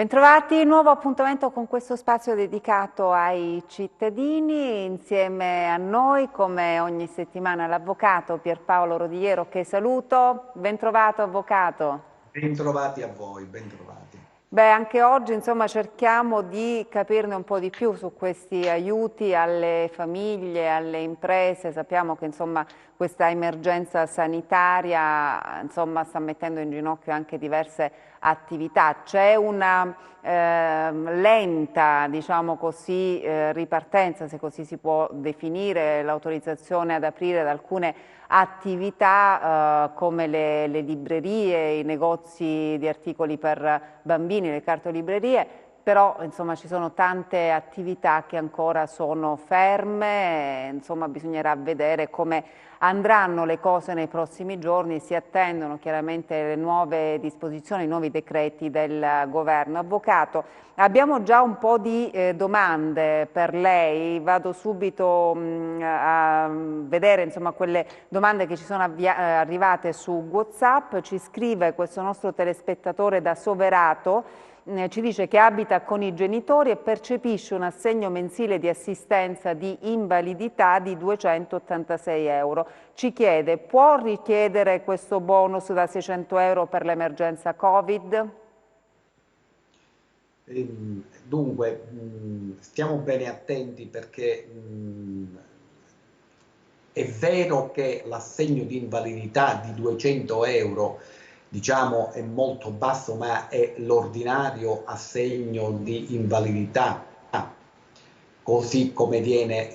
Bentrovati, nuovo appuntamento con questo spazio dedicato ai cittadini. Insieme a noi, come ogni settimana, l'avvocato Pierpaolo Rodigliero, che saluto. Bentrovato, avvocato. Bentrovati a voi, bentrovati. Beh, anche oggi insomma cerchiamo di capirne un po' di più su questi aiuti alle famiglie, alle imprese. Sappiamo che insomma questa emergenza sanitaria insomma sta mettendo in ginocchio anche diverse attività. C'è una lenta, diciamo così, ripartenza, se così si può definire, l'autorizzazione ad aprire ad alcune attività come le librerie, i negozi di articoli per bambini, le cartolibrerie, però insomma ci sono tante attività che ancora sono ferme, insomma bisognerà vedere come andranno le cose nei prossimi giorni, si attendono chiaramente le nuove disposizioni, i nuovi decreti del governo. Avvocato, abbiamo già un po' di domande per lei, vado subito a vedere insomma quelle domande che ci sono arrivate su WhatsApp. Ci scrive questo nostro telespettatore da Soverato, ci dice che abita con i genitori e percepisce un assegno mensile di assistenza di invalidità di 286 euro. Ci chiede, può richiedere questo bonus da 600 euro per l'emergenza Covid? Dunque, stiamo bene attenti perché è vero che l'assegno di invalidità di 200 euro, diciamo, è molto basso, ma è l'ordinario assegno di invalidità, così come viene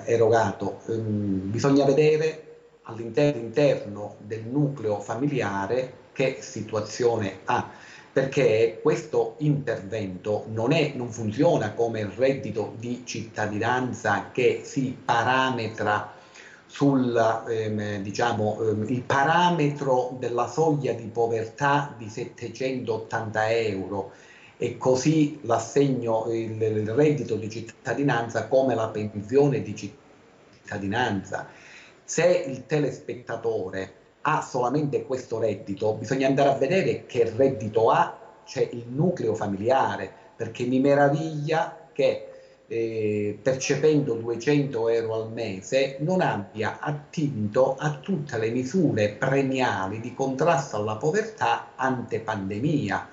erogato. Bisogna vedere all'interno del nucleo familiare che situazione ha, perché questo intervento non funziona come il reddito di cittadinanza che si parametra sul il parametro della soglia di povertà di 780 euro e così l'assegno, il reddito di cittadinanza come la pensione di cittadinanza. Se il telespettatore ha solamente questo reddito, bisogna andare a vedere che reddito ha, c'è il nucleo familiare, perché mi meraviglia che percependo 200 euro al mese non abbia attinto a tutte le misure premiali di contrasto alla povertà ante pandemia,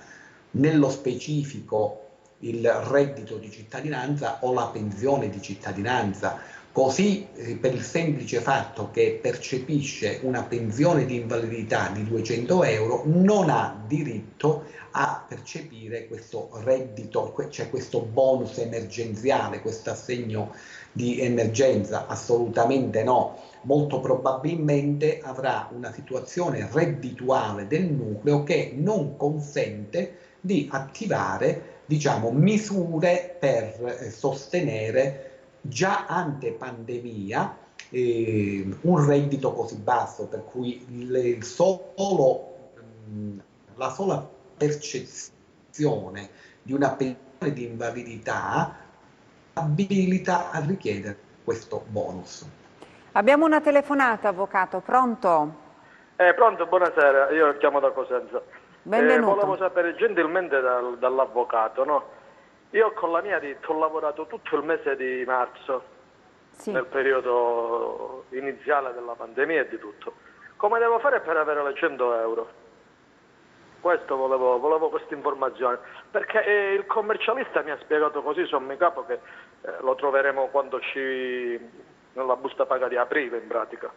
nello specifico il reddito di cittadinanza o la pensione di cittadinanza. Così, per il semplice fatto che percepisce una pensione di invalidità di 200 euro, non ha diritto a percepire questo reddito, cioè questo bonus emergenziale, questo assegno di emergenza. Assolutamente no. Molto probabilmente avrà una situazione reddituale del nucleo che non consente di attivare, diciamo, misure per sostenere già ante pandemia un reddito così basso, per cui la sola percezione di una pensione di invalidità abilita a richiedere questo bonus. Abbiamo una telefonata, avvocato, pronto? Pronto, buonasera, io chiamo da Cosenza. Volevo Benvenuto. sapere gentilmente dall'avvocato, no? Io con la mia ditta ho lavorato tutto il mese di marzo, Sì. nel periodo iniziale della pandemia e di tutto. Come devo fare per avere le 100 euro? Questo volevo questa informazione, perché il commercialista mi ha spiegato così sommi capo che lo troveremo nella busta paga di aprile in pratica,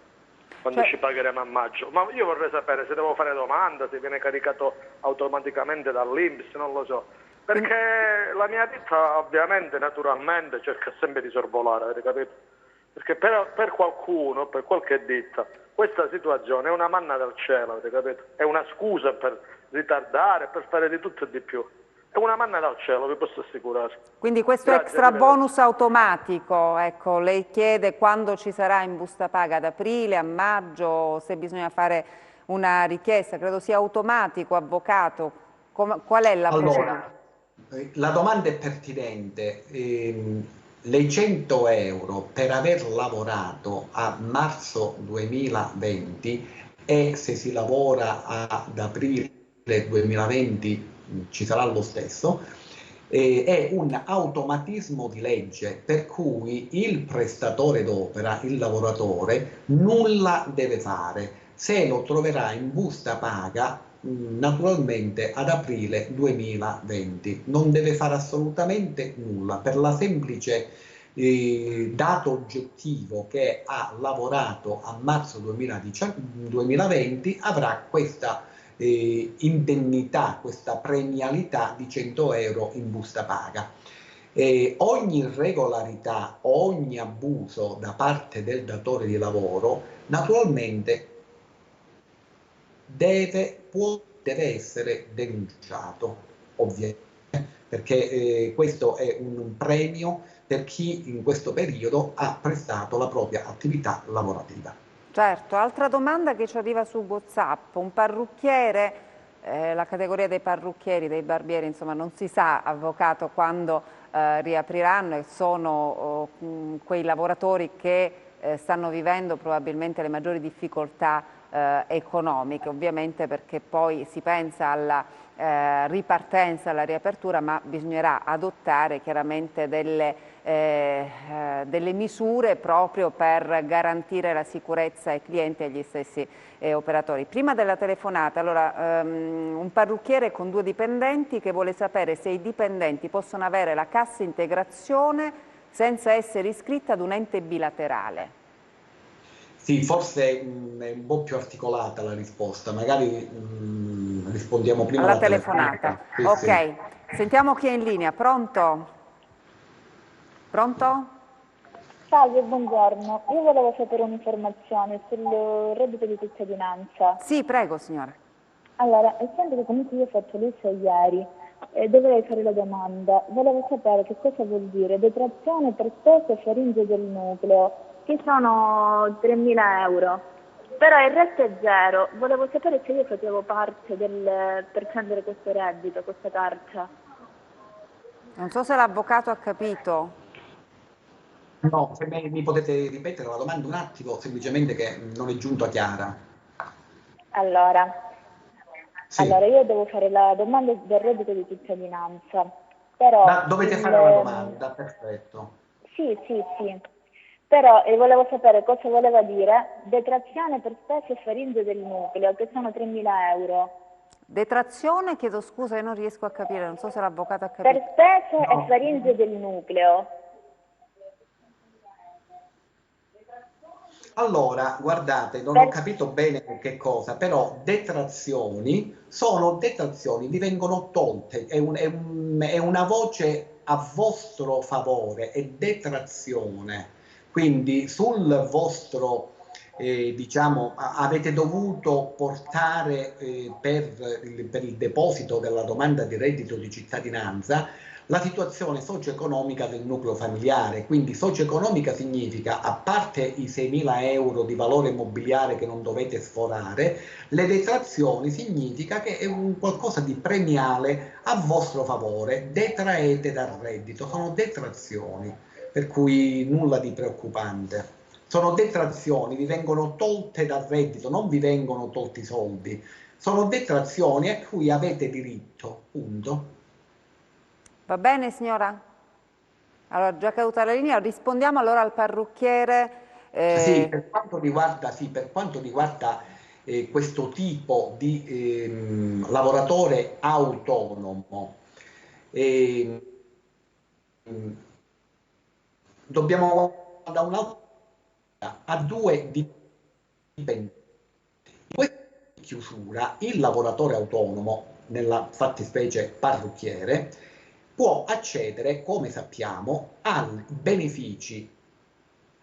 quando ci pagheremo a maggio. Ma io vorrei sapere se devo fare domanda, se viene caricato automaticamente dall'INPS, non lo so. Perché la mia ditta ovviamente, naturalmente, cerca sempre di sorvolare, avete capito? Perché per qualcuno, per qualche ditta, questa situazione è una manna dal cielo, avete capito? È una scusa per ritardare, per fare di tutto e di più. È una manna dal cielo, vi posso assicurare. Quindi questo Grazie, extra arrivederci. bonus automatico, ecco, lei chiede quando ci sarà in busta paga, ad aprile, a maggio, se bisogna fare una richiesta, credo sia automatico, avvocato. Qual è la procedura? Allora, la domanda è pertinente. Le 100 euro per aver lavorato a marzo 2020 e se si lavora ad aprile 2020 ci sarà lo stesso, è un automatismo di legge per cui il prestatore d'opera, il lavoratore, nulla deve fare. Se lo troverà in busta paga, naturalmente ad aprile 2020, non deve fare assolutamente nulla per la semplice dato oggettivo che ha lavorato a marzo 2020, avrà questa indennità, questa premialità di 100 euro in busta paga. Ogni irregolarità, ogni abuso da parte del datore di lavoro naturalmente deve essere denunciato, ovviamente, perché questo è un premio per chi in questo periodo ha prestato la propria attività lavorativa. Certo, altra domanda che ci arriva su WhatsApp, un parrucchiere, la categoria dei parrucchieri, dei barbieri, insomma non si sa, avvocato, quando riapriranno, e sono quei lavoratori che stanno vivendo probabilmente le maggiori difficoltà economiche, ovviamente, perché poi si pensa alla ripartenza, alla riapertura, ma bisognerà adottare chiaramente delle misure proprio per garantire la sicurezza ai clienti e agli stessi operatori. Prima della telefonata, allora, un parrucchiere con 2 dipendenti che vuole sapere se i dipendenti possono avere la cassa integrazione senza essere iscritta ad un ente bilaterale. Sì, forse è un po' più articolata la risposta, magari rispondiamo prima Alla alla telefonata. telefonata. Sì, Ok, sì. sentiamo chi è in linea. Pronto? Pronto? Salve, buongiorno. Io volevo sapere un'informazione sul reddito di cittadinanza. Sì, prego signora. Allora, essendo che comunque io ho fatto l'ISA ieri e dovrei fare la domanda, volevo sapere che cosa vuol dire detrazione per spese faringe del nucleo, che sono 3.000 euro. Però il resto è zero. Volevo sapere se io facevo parte per prendere questo reddito, questa carta. Non so se l'avvocato ha capito. No, se mi potete ripetere la domanda un attimo, semplicemente che non è giunta chiara. Allora, Sì. io devo fare la domanda del reddito di cittadinanza, però Dovete fare la domanda, perfetto. Sì, però volevo sapere cosa voleva dire detrazione per spese faringe del nucleo, che sono 3.000 euro. Detrazione, chiedo scusa, io non riesco a capire, non so se l'avvocato ha Per capito. spese e faringe del nucleo. Allora, guardate, non ho capito bene che cosa, però detrazioni sono detrazioni, vi vengono tolte, è una voce a vostro favore, è detrazione. Quindi sul vostro, diciamo, avete dovuto portare per il deposito della domanda di reddito di cittadinanza la situazione socio-economica del nucleo familiare. Quindi socio-economica significa, a parte i 6.000 euro di valore immobiliare che non dovete sforare, le detrazioni significa che è un qualcosa di premiale a vostro favore, detraete dal reddito, sono detrazioni, per cui nulla di preoccupante. Sono detrazioni, vi vengono tolte dal reddito, non vi vengono tolti i soldi, sono detrazioni a cui avete diritto, punto. Va bene signora? Allora, già caduta la linea, rispondiamo allora al parrucchiere. Sì, per quanto riguarda, questo tipo di lavoratore autonomo, ehm, dobbiamo da un'altra a 2 dipendenti. In questa chiusura il lavoratore autonomo, nella fattispecie parrucchiere, può accedere, come sappiamo, ai benefici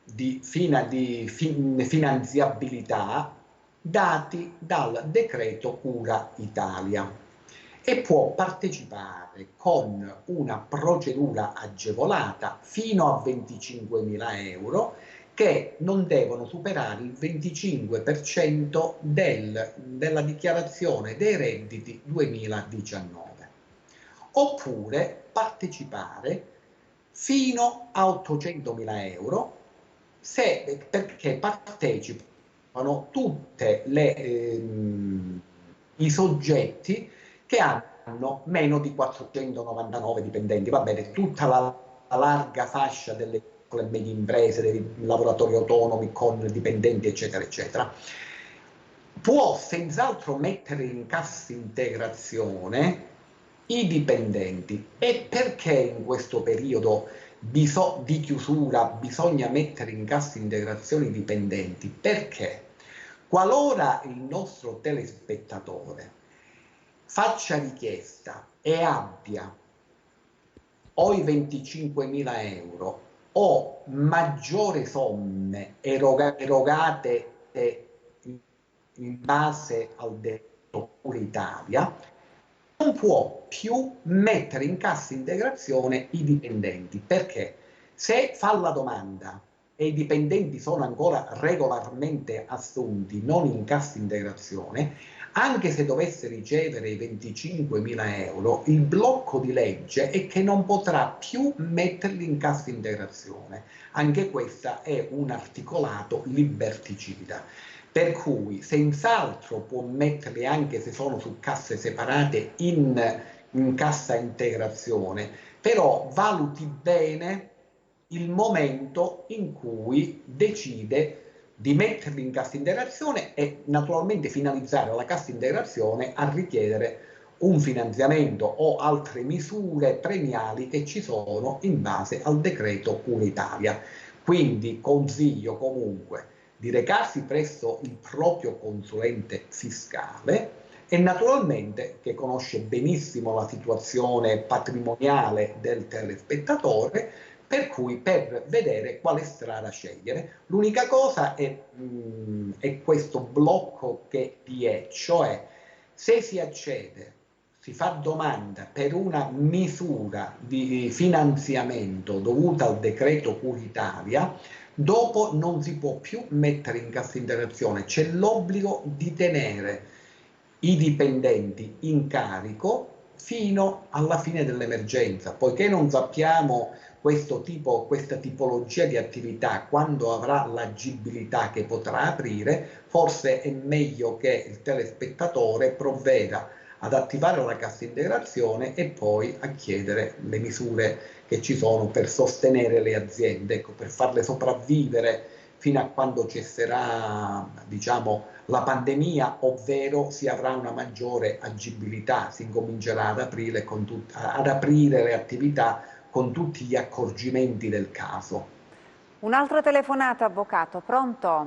di finanziabilità dati dal decreto Cura Italia e può partecipare con una procedura agevolata fino a 25.000 euro che non devono superare il 25% della dichiarazione dei redditi 2019, oppure partecipare fino a 800.000 euro perché partecipano tutti i soggetti che hanno hanno meno di 499 dipendenti. Va bene, tutta la larga fascia delle piccole e medie imprese, dei lavoratori autonomi con dipendenti, eccetera, eccetera, può senz'altro mettere in cassa integrazione i dipendenti. E perché in questo periodo di chiusura bisogna mettere in cassa integrazione i dipendenti? Perché qualora il nostro telespettatore faccia richiesta e abbia o i 25.000 euro o maggiori somme erogate in base al detto Cura Italia, non può più mettere in cassa integrazione i dipendenti, perché se fa la domanda e i dipendenti sono ancora regolarmente assunti, non in cassa integrazione, anche se dovesse ricevere i 25.000 euro, il blocco di legge è che non potrà più metterli in cassa integrazione. Anche questa è un articolato liberticida. Per cui senz'altro può metterli, anche se sono su casse separate, in cassa integrazione, però valuti bene il momento in cui decide di metterli in cassa integrazione e naturalmente finalizzare la cassa integrazione a richiedere un finanziamento o altre misure premiali che ci sono in base al decreto Cura Italia. Quindi consiglio comunque di recarsi presso il proprio consulente fiscale e naturalmente che conosce benissimo la situazione patrimoniale del telespettatore, per cui per vedere quale strada scegliere. L'unica cosa è questo blocco che vi è, cioè se si accede, si fa domanda per una misura di finanziamento dovuta al decreto Cura Italia, dopo non si può più mettere in cassa integrazione, c'è l'obbligo di tenere i dipendenti in carico fino alla fine dell'emergenza, poiché non sappiamo questa tipologia di attività quando avrà l'agibilità che potrà aprire, forse è meglio che il telespettatore provveda ad attivare la cassa integrazione e poi a chiedere le misure che ci sono per sostenere le aziende, ecco, per farle sopravvivere fino a quando cesserà, diciamo, la pandemia, ovvero si avrà una maggiore agibilità, si incomincerà ad aprire le attività con tutti gli accorgimenti del caso. Un'altra telefonata, avvocato, pronto?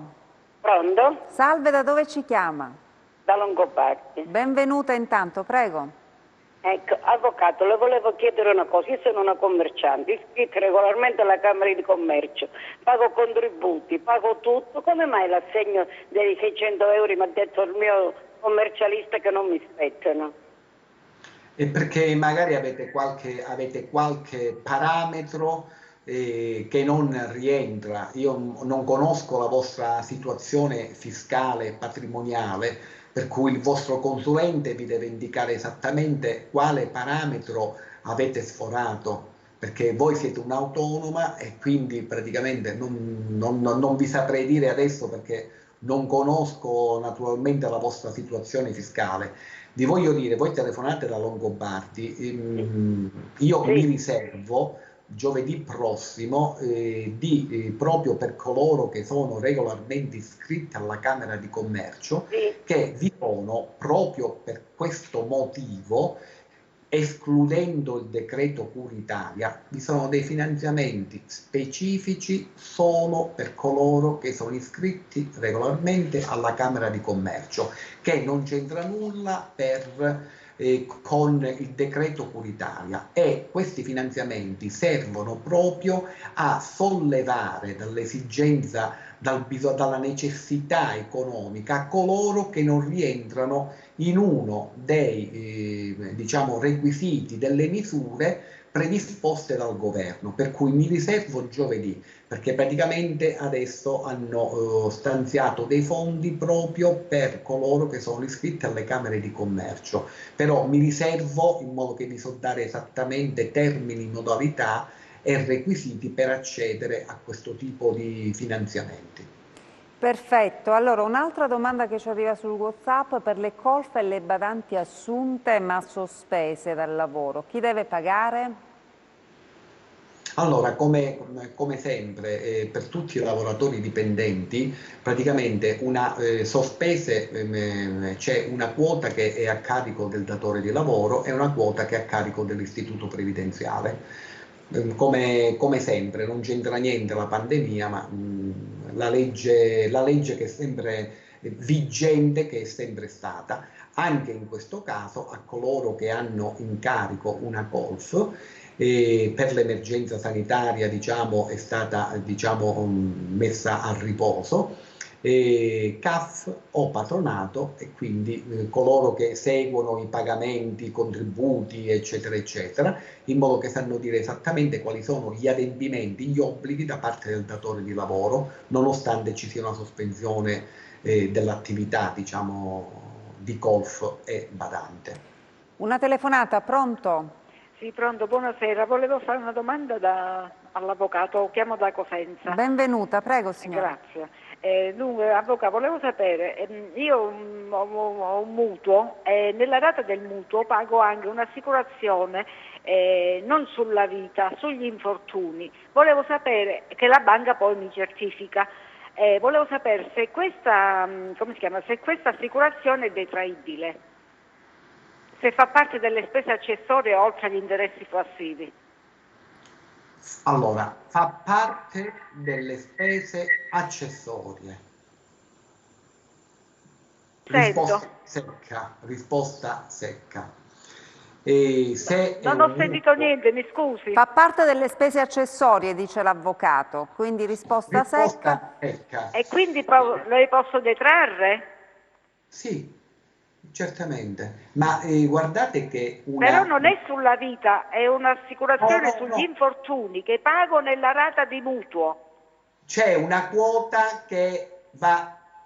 Pronto? Salve, da dove ci chiama? Da Longobardi. Benvenuta intanto, prego. Ecco, avvocato, le volevo chiedere una cosa. Io sono una commerciante, iscritta regolarmente alla Camera di Commercio, pago contributi, pago tutto. Come mai l'assegno dei 600 euro mi ha detto il mio commercialista che non mi spettano? E perché magari avete qualche parametro che non rientra. Io non conosco la vostra situazione fiscale e patrimoniale, per cui il vostro consulente vi deve indicare esattamente quale parametro avete sforato, perché voi siete un'autonoma e quindi praticamente non vi saprei dire adesso, perché non conosco naturalmente la vostra situazione fiscale. Vi voglio dire, voi telefonate da Longobardi, io mi riservo giovedì prossimo proprio per coloro che sono regolarmente iscritti alla Camera di Commercio, che vi sono proprio per questo motivo, escludendo il decreto Cura Italia, vi sono dei finanziamenti specifici solo per coloro che sono iscritti regolarmente alla Camera di Commercio, che non c'entra nulla con il decreto Cura Italia, e questi finanziamenti servono proprio a sollevare dall'esigenza, dalla necessità economica coloro che non rientrano in uno dei diciamo, requisiti delle misure predisposte dal governo, per cui mi riservo giovedì, perché praticamente adesso hanno stanziato dei fondi proprio per coloro che sono iscritti alle Camere di Commercio, però mi riservo, in modo che vi so dare esattamente termini, modalità e requisiti per accedere a questo tipo di finanziamenti. Perfetto, allora un'altra domanda che ci arriva sul WhatsApp: per le colf e le badanti assunte ma sospese dal lavoro, chi deve pagare? Allora, come sempre, per tutti i lavoratori dipendenti, praticamente sospese, c'è una quota che è a carico del datore di lavoro e una quota che è a carico dell'istituto previdenziale. Come sempre, non c'entra niente la pandemia, ma la legge che è sempre vigente, che è sempre stata, anche in questo caso, a coloro che hanno in carico una colf, e per l'emergenza sanitaria, diciamo, è stata, diciamo, messa a riposo, CAF o patronato, e quindi coloro che seguono i pagamenti, i contributi, eccetera, eccetera, in modo che sanno dire esattamente quali sono gli adempimenti, gli obblighi da parte del datore di lavoro, nonostante ci sia una sospensione dell'attività, diciamo, di colf e badante. Una telefonata, pronto? Sì, pronto, buonasera. Volevo fare una domanda all'avvocato, chiamo da Cosenza. Benvenuta, prego signora. Grazie. Dunque, avvocato, volevo sapere, io ho un mutuo e nella rata del mutuo pago anche un'assicurazione non sulla vita, sugli infortuni. Volevo sapere, che la banca poi mi certifica, volevo sapere se questa, come si chiama, se questa assicurazione è detraibile, se fa parte delle spese accessorie oltre agli interessi passivi. Allora, fa parte delle spese accessorie. Risposta secca. E se non ho sentito niente, mi scusi. Fa parte delle spese accessorie, dice l'avvocato, quindi risposta secca. E quindi le posso detrarre? Sì, certamente, ma guardate che Però non è sulla vita, è un'assicurazione sugli infortuni che pago nella rata di mutuo. C'è una quota che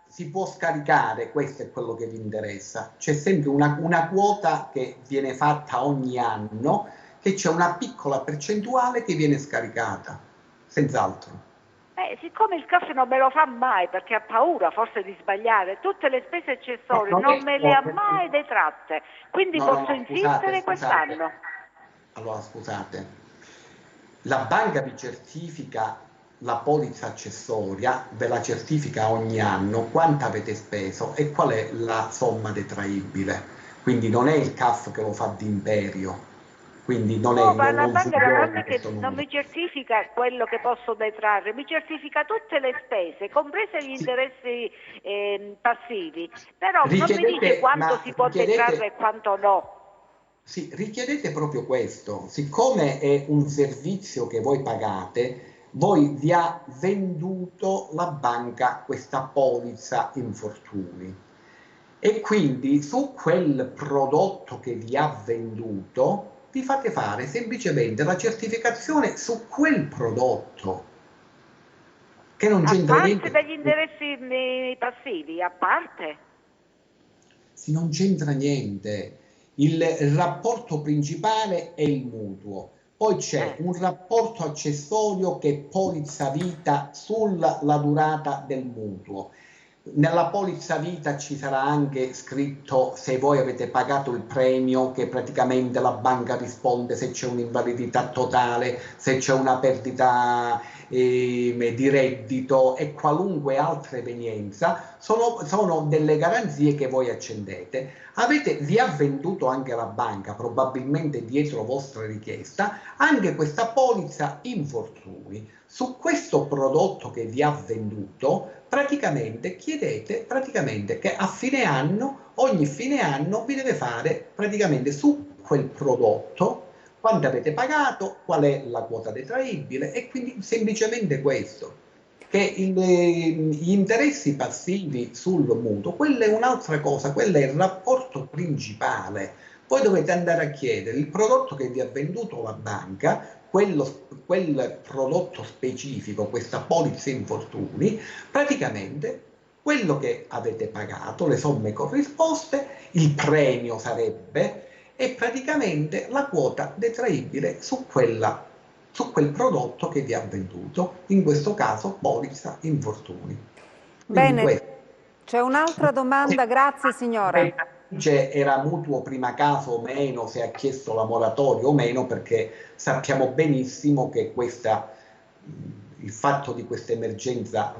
si può scaricare, questo è quello che vi interessa. C'è sempre una quota che viene fatta ogni anno, che c'è una piccola percentuale che viene scaricata, senz'altro. Siccome il CAF non me lo fa mai perché ha paura forse di sbagliare, tutte le spese accessorie non me le ha mai detratte, quindi posso insistere quest'anno. Allora scusate, la banca vi certifica la polizza accessoria, ve la certifica ogni anno, quanto avete speso e qual è la somma detraibile, quindi non è il CAF che lo fa d'imperio. Quindi non no, ma la banca non è che non mi certifica quello che posso detrarre, mi certifica tutte le spese, comprese gli interessi passivi, però non mi dice quanto si può detrarre e quanto no. Sì, richiedete proprio questo, siccome è un servizio che voi pagate, voi vi ha venduto la banca questa polizza infortuni e quindi su quel prodotto che vi ha venduto vi fate fare semplicemente la certificazione su quel prodotto, che non c'entra niente. A parte degli interessi passivi, a parte? Sì, non c'entra niente. Il rapporto principale è il mutuo, poi c'è un rapporto accessorio che è polizza vita sulla durata del mutuo. Nella polizza vita ci sarà anche scritto se voi avete pagato il premio, che praticamente la banca risponde se c'è un'invalidità totale, se c'è una perdita di reddito e qualunque altra evenienza, sono delle garanzie che voi accendete. Vi ha venduto anche la banca, probabilmente dietro vostra richiesta, anche questa polizza infortuni. Su questo prodotto che vi ha venduto, praticamente chiedete che a fine anno, ogni fine anno, vi deve fare praticamente su quel prodotto quanto avete pagato, qual è la quota detraibile, e quindi semplicemente questo. Che gli interessi passivi sul mutuo, quella è un'altra cosa, quello è il rapporto principale. Voi dovete andare a chiedere il prodotto che vi ha venduto la banca, quel prodotto specifico, questa polizza infortuni, praticamente quello che avete pagato, le somme corrisposte, il premio sarebbe, e praticamente la quota detraibile su quel prodotto che vi ha venduto, in questo caso polizza infortuni. Quindi Bene, c'è un'altra domanda, grazie signora. era mutuo prima casa o meno, se ha chiesto la moratoria o meno, perché sappiamo benissimo che il fatto di questa emergenza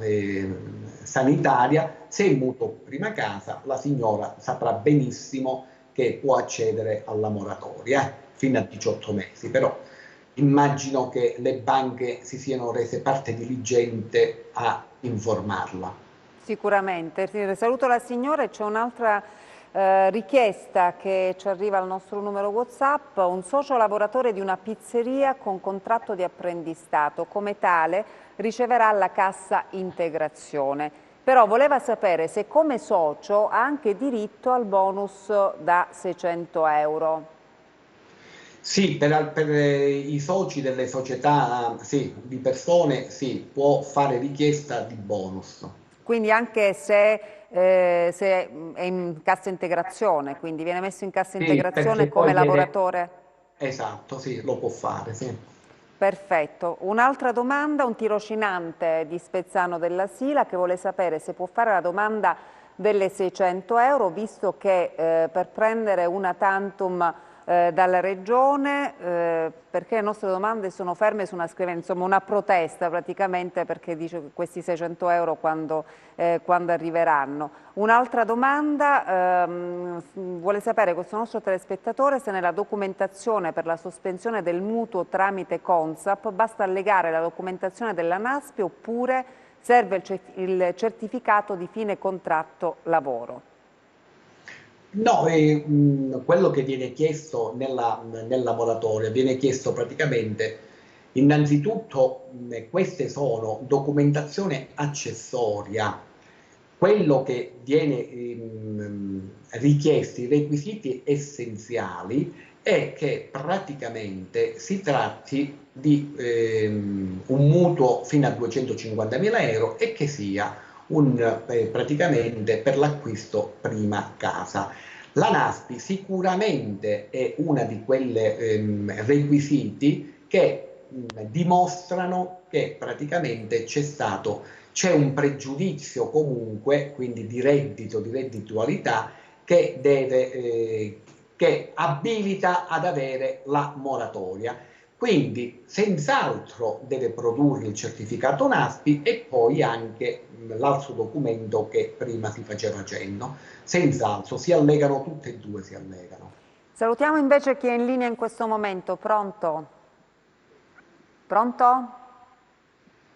sanitaria, se è mutuo prima casa, la signora saprà benissimo che può accedere alla moratoria fino a 18 mesi, però immagino che le banche si siano rese parte diligente a informarla. Sicuramente. Saluto la signora e c'è un'altra richiesta che ci arriva al nostro numero WhatsApp. Un socio lavoratore di una pizzeria con contratto di apprendistato, come tale riceverà la cassa integrazione. Però voleva sapere se come socio ha anche diritto al bonus da 600 euro. Sì, per i soci delle società, sì, di persone, sì, può fare richiesta di bonus. Quindi anche se è in cassa integrazione, quindi viene messo in cassa Sì, integrazione perché come poi lavoratore? esatto, sì, lo può fare, sì. Perfetto. Un'altra domanda, un tirocinante di Spezzano della Sila che vuole sapere se può fare la domanda delle 600 euro, visto che per prendere una tantum dalla Regione, perché le nostre domande sono ferme su una scrivania, insomma una protesta praticamente, perché dice questi 600 euro quando arriveranno. Un'altra domanda, vuole sapere questo nostro telespettatore se nella documentazione per la sospensione del mutuo tramite Consap basta allegare la documentazione della NASPI oppure serve il certificato di fine contratto lavoro. No, quello che viene chiesto nel laboratorio viene chiesto praticamente, innanzitutto, queste sono documentazione accessoria. Quello che viene richiesto, i requisiti essenziali, è che praticamente si tratti di un mutuo fino a 250.000 euro e che sia praticamente per l'acquisto prima casa. La NASPI sicuramente è una di quelle requisiti che dimostrano che praticamente c'è un pregiudizio comunque, quindi di reddito, di redditualità, che abilita ad avere la moratoria. Quindi senz'altro deve produrre il certificato NASPI e poi anche l'altro documento che prima si faceva cenno. Senz'altro, si allegano tutte e due, si allegano. Salutiamo invece chi è in linea in questo momento. Pronto? Pronto?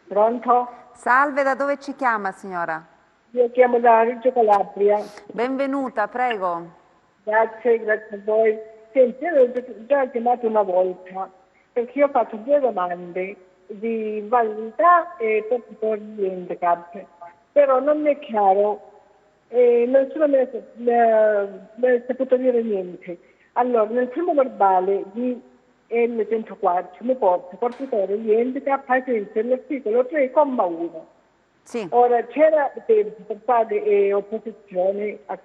Pronto? Salve, da dove ci chiama signora? Io chiamo da Reggio Calabria. Benvenuta, prego. Grazie, grazie a voi. Senti, io ho già chiamato una volta perché io ho fatto 2 domande di invalidità e per gli handicap, però non mi è chiaro, nessuno mi ha saputo dire niente. Allora, nel primo verbale di L104 mi porta fuori gli handicap ai sensi dell'articolo 3,1. Sì. Ora c'era tempo per fare opposizione a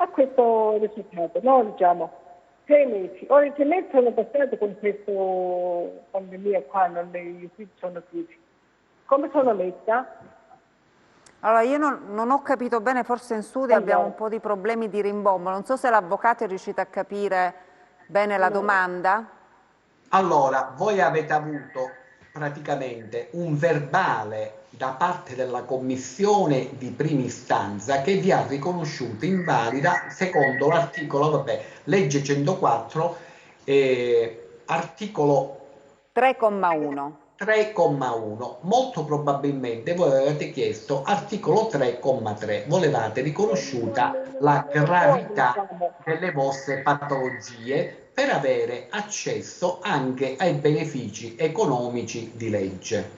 questo risultato, no? Diciamo 6 mesi. Ora i 6 mesi sono passati con questa pandemia qua, gli uffici sono chiusi. Come sono messa? Allora, io non ho capito bene, forse in studio abbiamo un po' di problemi di rimbombo. Non so se l'avvocato è riuscito a capire bene la domanda. Allora, voi avete avuto praticamente un verbale da parte della commissione di prima istanza che vi ha riconosciuto invalida secondo l'articolo, legge 104, articolo 3,1. 3,1. Molto probabilmente voi avete chiesto articolo 3,3. Volevate riconosciuta la gravità delle vostre patologie per avere accesso anche ai benefici economici di legge.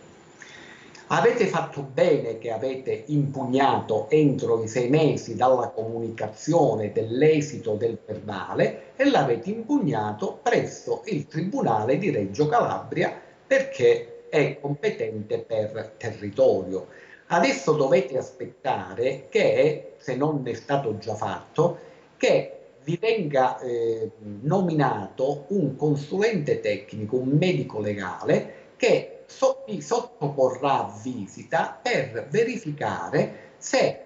Avete fatto bene che avete impugnato entro i 6 mesi dalla comunicazione dell'esito del verbale e l'avete impugnato presso il Tribunale di Reggio Calabria perché è competente per territorio. Adesso dovete aspettare che, se non è stato già fatto, che vi venga nominato un consulente tecnico, un medico legale, che vi sottoporrà a visita per verificare se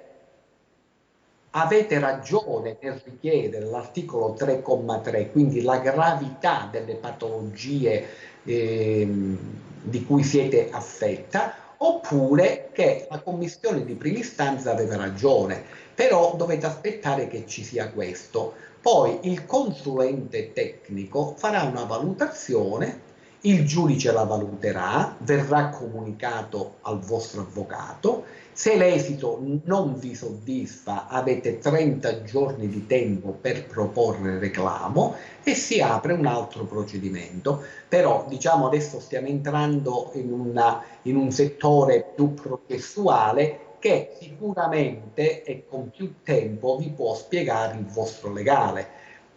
avete ragione nel richiedere l'articolo 3,3, quindi la gravità delle patologie di cui siete affetta, oppure che la commissione di prima istanza aveva ragione, però dovete aspettare che ci sia questo. Poi il consulente tecnico farà una valutazione, il giudice la valuterà, verrà comunicato al vostro avvocato. Se l'esito non vi soddisfa, avete 30 giorni di tempo per proporre reclamo e si apre un altro procedimento. Però, diciamo, adesso stiamo entrando in un settore più processuale che sicuramente e con più tempo vi può spiegare il vostro legale.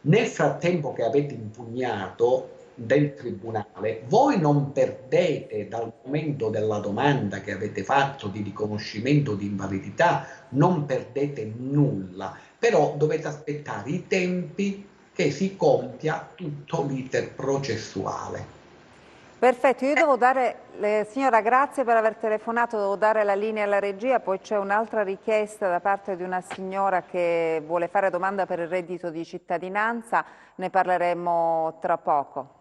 Nel frattempo che avete impugnato del tribunale, voi non perdete dal momento della domanda che avete fatto di riconoscimento di invalidità, non perdete nulla, però dovete aspettare i tempi che si compia tutto l'iter processuale. Perfetto, io devo dare, signora, grazie per aver telefonato, devo dare la linea alla regia, poi c'è un'altra richiesta da parte di una signora che vuole fare domanda per il reddito di cittadinanza, ne parleremo tra poco.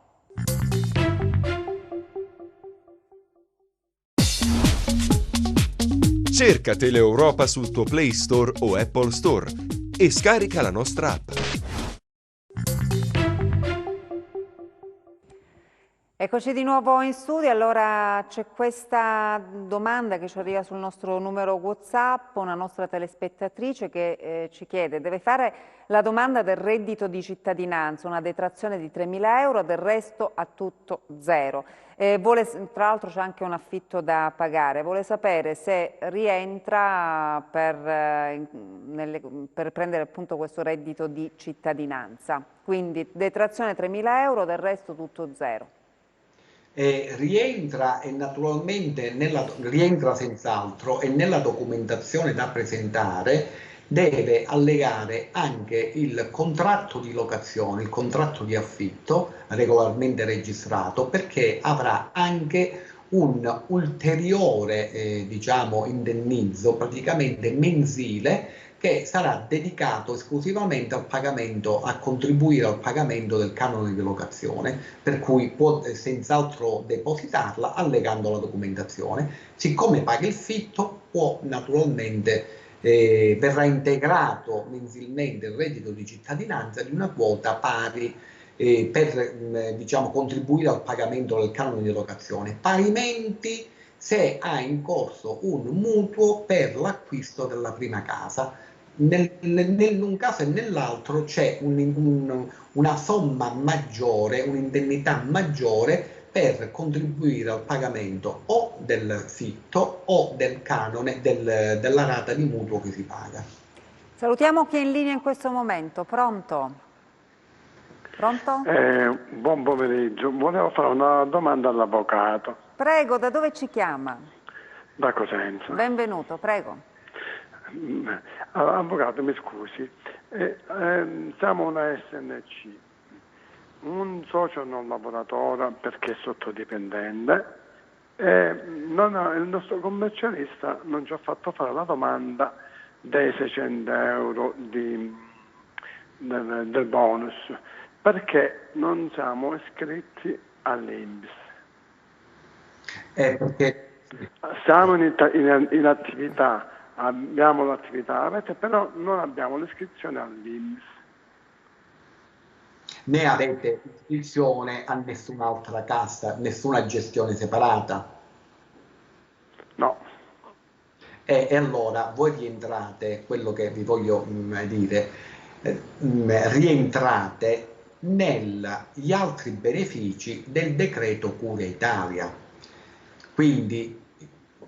Cerca Teleeuropa sul tuo Play Store o Apple Store e scarica la nostra app. Eccoci di nuovo in studio, allora c'è questa domanda che ci arriva sul nostro numero WhatsApp, una nostra telespettatrice che ci chiede, deve fare la domanda del reddito di cittadinanza, una detrazione di 3.000 euro, del resto a tutto zero. Tra l'altro c'è anche un affitto da pagare, vuole sapere se rientra per prendere appunto questo reddito di cittadinanza, quindi detrazione 3.000 euro, del resto tutto zero. Rientra e naturalmente rientra senz'altro e nella documentazione da presentare deve allegare anche il contratto di locazione, il contratto di affitto regolarmente registrato, perché avrà anche un ulteriore diciamo indennizzo praticamente mensile che sarà dedicato esclusivamente al pagamento, a contribuire al pagamento del canone di locazione, per cui può senz'altro depositarla allegando la documentazione. Siccome paga il fitto, può naturalmente verrà integrato mensilmente il reddito di cittadinanza di una quota pari per diciamo, contribuire al pagamento del canone di locazione, parimenti se ha in corso un mutuo per l'acquisto della prima casa. In un caso e nell'altro c'è una somma maggiore, un'indennità maggiore per contribuire al pagamento o del fitto o del canone della rata di mutuo che si paga. Salutiamo chi è in linea in questo momento. Pronto? Pronto? Buon pomeriggio, volevo fare una domanda all'avvocato. Prego, da dove ci chiama? Da Cosenza. Benvenuto, prego. Avvocato, mi scusi, siamo una SNC, un socio non lavoratore perché è sottodipendente e il nostro commercialista non ci ha fatto fare la domanda dei 600 euro del bonus perché non siamo iscritti all'INPS. Perché siamo in attività. Abbiamo l'attività avete, però non abbiamo l'iscrizione all'INPS. Né avete iscrizione a nessun'altra cassa, nessuna gestione separata? No. E allora voi rientrate, quello che vi voglio dire, rientrate negli altri benefici del decreto Cura Italia. Quindi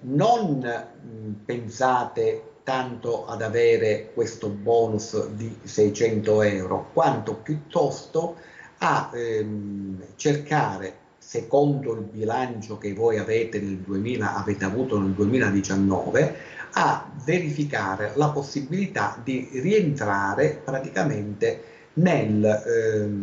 non pensate tanto ad avere questo bonus di 600 euro, quanto piuttosto a cercare, secondo il bilancio che voi avete avuto nel 2019, a verificare la possibilità di rientrare praticamente nel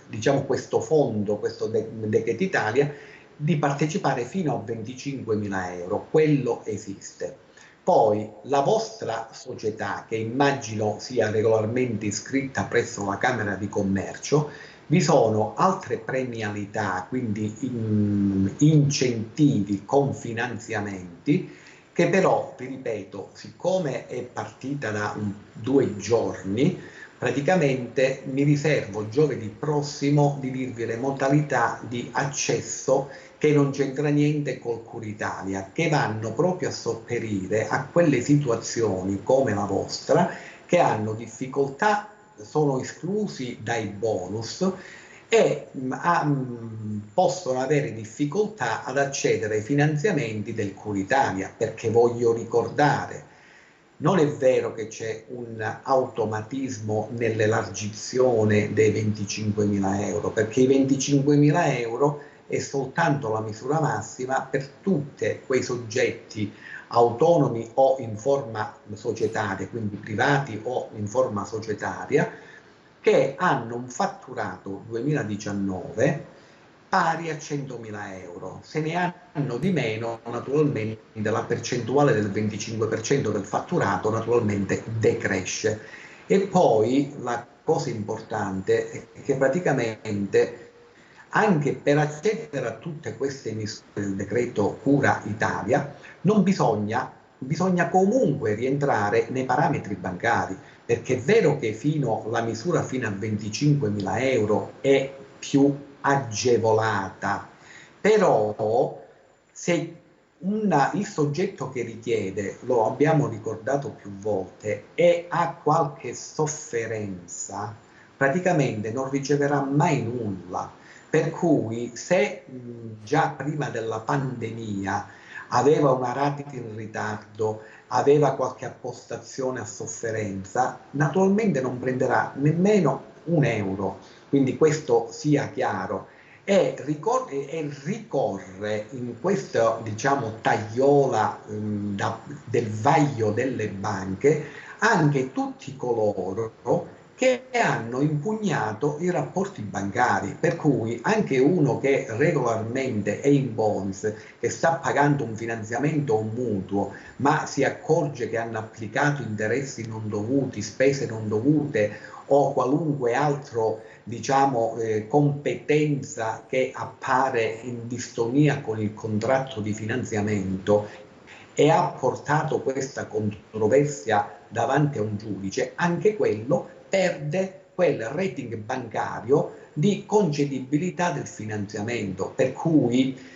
diciamo questo fondo, questo Decreto Italia, di partecipare fino a 25.000 euro, quello esiste. Poi la vostra società, che immagino sia regolarmente iscritta presso la Camera di Commercio, vi sono altre premialità, quindi incentivi con finanziamenti, che però, vi ripeto, siccome è partita da 2 giorni, praticamente mi riservo giovedì prossimo di dirvi le modalità di accesso, che non c'entra niente col Curitalia, che vanno proprio a sopperire a quelle situazioni come la vostra che hanno difficoltà, sono esclusi dai bonus e possono avere difficoltà ad accedere ai finanziamenti del Curitalia, perché voglio ricordare, non è vero che c'è un automatismo nell'elargizione dei 25.000 euro, perché i 25.000 euro è soltanto la misura massima per tutti quei soggetti autonomi o in forma societaria, quindi privati o in forma societaria, che hanno un fatturato 2019 pari a 100.000 euro. Se ne hanno di meno, naturalmente la percentuale del 25% del fatturato naturalmente decresce. E poi la cosa importante è che praticamente anche per accedere a tutte queste misure del decreto Cura Italia non bisogna comunque rientrare nei parametri bancari, perché è vero che la misura fino a 25.000 euro è più agevolata, però se il soggetto che richiede, lo abbiamo ricordato più volte, e ha qualche sofferenza, praticamente non riceverà mai nulla. Per cui se già prima della pandemia aveva una ratio in ritardo, aveva qualche appostazione a sofferenza, naturalmente non prenderà nemmeno un euro, quindi questo sia chiaro. E ricorre in questa, diciamo, tagliola del vaglio delle banche anche tutti coloro che hanno impugnato i rapporti bancari, per cui anche uno che regolarmente è in bonus, che sta pagando un finanziamento o un mutuo, ma si accorge che hanno applicato interessi non dovuti, spese non dovute o qualunque altro, diciamo, competenza che appare in distonia con il contratto di finanziamento e ha portato questa controversia davanti a un giudice, anche quello perde quel rating bancario di concedibilità del finanziamento, per cui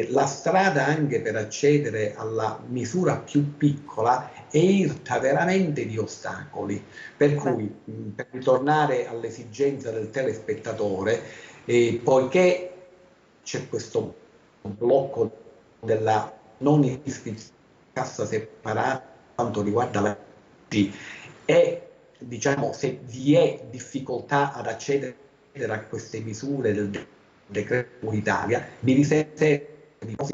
la strada anche per accedere alla misura più piccola è irta veramente di ostacoli, per cui per ritornare all'esigenza del telespettatore, poiché c'è questo blocco della non iscrizione a cassa separata quanto riguarda la e diciamo se vi è difficoltà ad accedere a queste misure del decreto Italia, vi riservo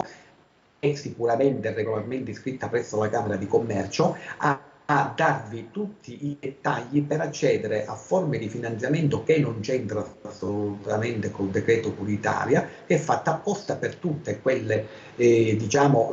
è sicuramente regolarmente iscritta presso la Camera di Commercio a darvi tutti i dettagli per accedere a forme di finanziamento che non c'entra assolutamente col decreto Cura Italia, che è fatta apposta per tutte quelle diciamo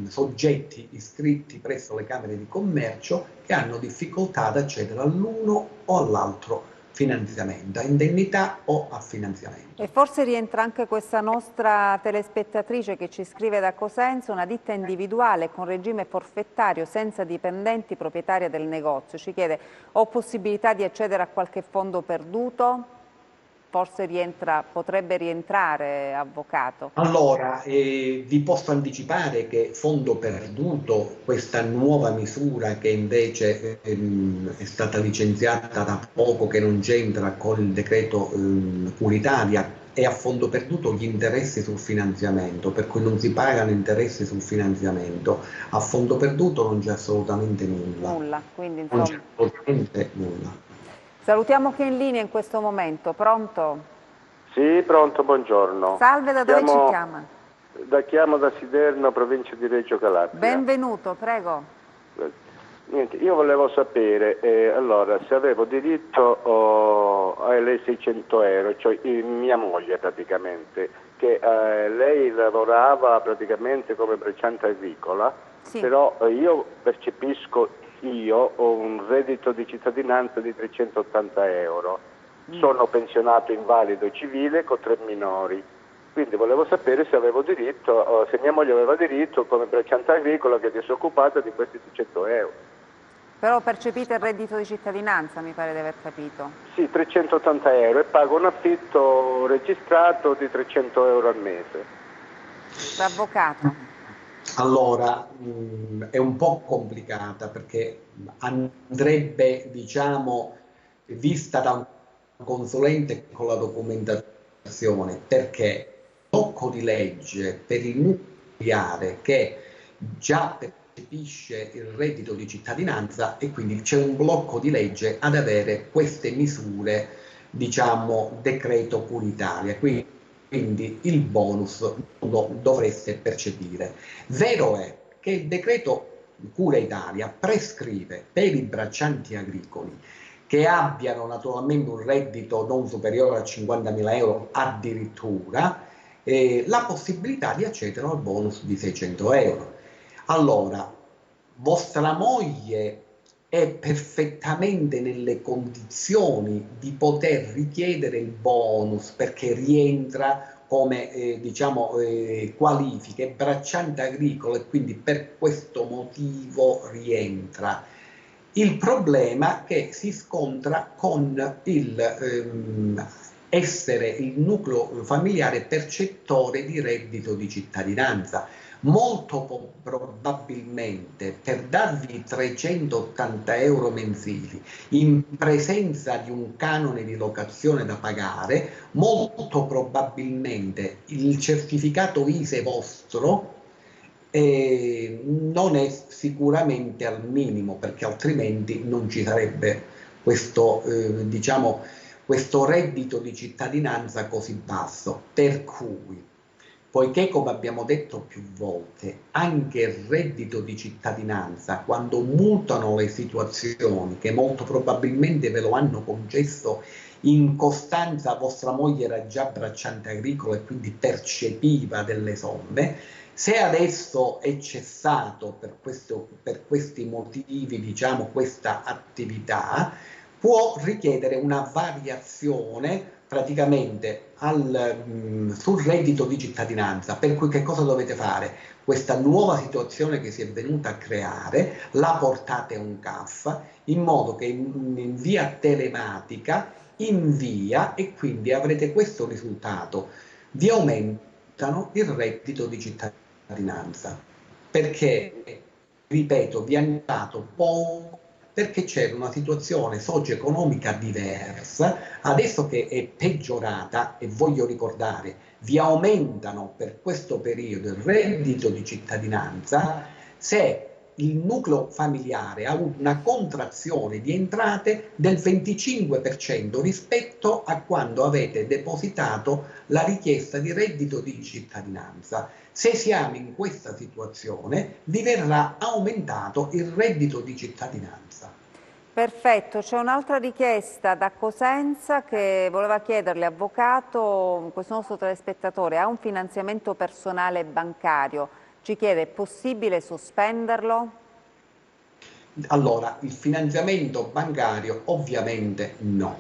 soggetti iscritti presso le Camere di Commercio che hanno difficoltà ad accedere all'uno o all'altro finanziamento, a indennità o a finanziamento. E forse rientra anche questa nostra telespettatrice che ci scrive da Cosenza, una ditta individuale con regime forfettario senza dipendenti, proprietaria del negozio. Ci chiede, ho possibilità di accedere a qualche fondo perduto? Forse potrebbe rientrare, avvocato. Allora, vi posso anticipare che fondo perduto, questa nuova misura che invece è stata licenziata da poco, che non c'entra con il decreto Cura Italia, è a fondo perduto gli interessi sul finanziamento, per cui non si pagano interessi sul finanziamento. A fondo perduto non c'è assolutamente nulla. Nulla, quindi insomma. Non c'è assolutamente nulla. Salutiamo chi è in linea in questo momento. Pronto? Sì, pronto, buongiorno. Salve, da dove ci chiama? Chiamo da Siderno, provincia di Reggio Calabria. Benvenuto, prego. Niente, io volevo sapere, allora, se avevo diritto alle 600 euro, cioè mia moglie praticamente, che lei lavorava praticamente come bracciante agricola, Sì. però io percepisco, io ho un reddito di cittadinanza di 380 euro, sono pensionato invalido civile con 3 minori. Quindi volevo sapere se avevo diritto, se mia moglie aveva diritto come bracciante agricola che è disoccupata di questi 600 euro. Però percepite il reddito di cittadinanza, mi pare di aver capito. Sì, 380 euro e pago un affitto registrato di 300 euro al mese. L'avvocato. Allora, è un po' complicata perché andrebbe, diciamo, vista da un consulente con la documentazione, perché il blocco di legge per il nucleare che già percepisce il reddito di cittadinanza e quindi c'è un blocco di legge ad avere queste misure, diciamo, decreto puritaria. Quindi il bonus lo dovreste percepire. Vero è che il decreto Cura Italia prescrive per i braccianti agricoli che abbiano naturalmente un reddito non superiore a 50.000 euro addirittura, la possibilità di accedere al bonus di 600 euro. Allora, vostra moglie è perfettamente nelle condizioni di poter richiedere il bonus perché rientra come qualifiche bracciante agricolo e quindi per questo motivo rientra. Il problema è che si scontra con il essere il nucleo familiare percettore di reddito di cittadinanza. Molto probabilmente per darvi 380 euro mensili in presenza di un canone di locazione da pagare, molto probabilmente il certificato ISEE vostro non è sicuramente al minimo, perché altrimenti non ci sarebbe questo, questo reddito di cittadinanza così basso. Per cui, poiché come abbiamo detto più volte, anche il reddito di cittadinanza, quando mutano le situazioni, che molto probabilmente ve lo hanno concesso in costanza, vostra moglie era già bracciante agricolo e quindi percepiva delle somme, se adesso è cessato per questi motivi, diciamo, questa attività, può richiedere una variazione praticamente sul reddito di cittadinanza, per cui che cosa dovete fare? Questa nuova situazione che si è venuta a creare la portate a un CAF in modo che in via telematica invia e quindi avrete questo risultato: vi aumentano il reddito di cittadinanza perché, ripeto, vi hanno dato poco perché c'era una situazione socio-economica diversa. Adesso che è peggiorata, e voglio ricordare, vi aumentano per questo periodo il reddito di cittadinanza se il nucleo familiare ha avuto una contrazione di entrate del 25% rispetto a quando avete depositato la richiesta di reddito di cittadinanza. Se siamo in questa situazione, vi verrà aumentato il reddito di cittadinanza. Perfetto, c'è un'altra richiesta da Cosenza che voleva chiederle, avvocato, questo nostro telespettatore ha un finanziamento personale bancario, ci chiede: è possibile sospenderlo? Allora, il finanziamento bancario ovviamente no,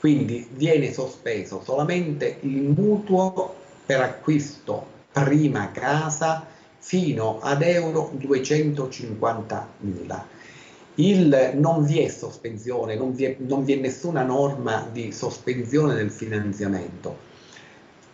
quindi viene sospeso solamente il mutuo per acquisto prima casa fino ad euro 250.000. Non vi è sospensione, non vi è nessuna norma di sospensione del finanziamento.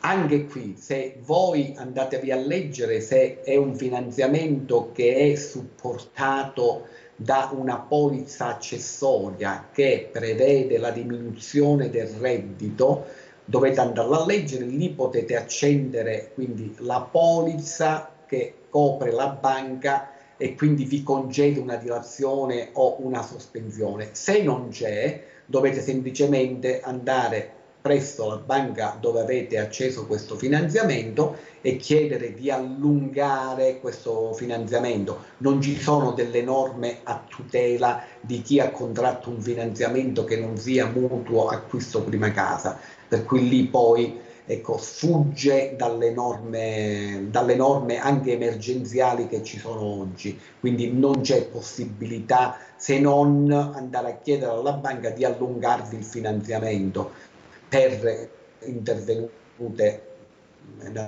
Anche qui, se voi andatevi a leggere se è un finanziamento che è supportato da una polizza accessoria che prevede la diminuzione del reddito, dovete andarla a leggere, lì potete accendere quindi la polizza che copre la banca e quindi vi concede una dilazione o una sospensione. Se non c'è, dovete semplicemente andare presso la banca dove avete acceso questo finanziamento e chiedere di allungare questo finanziamento. Non ci sono delle norme a tutela di chi ha contratto un finanziamento che non sia mutuo acquisto prima casa, per cui lì poi ecco, sfugge dalle norme anche emergenziali che ci sono oggi, quindi non c'è possibilità se non andare a chiedere alla banca di allungarvi il finanziamento per intervenute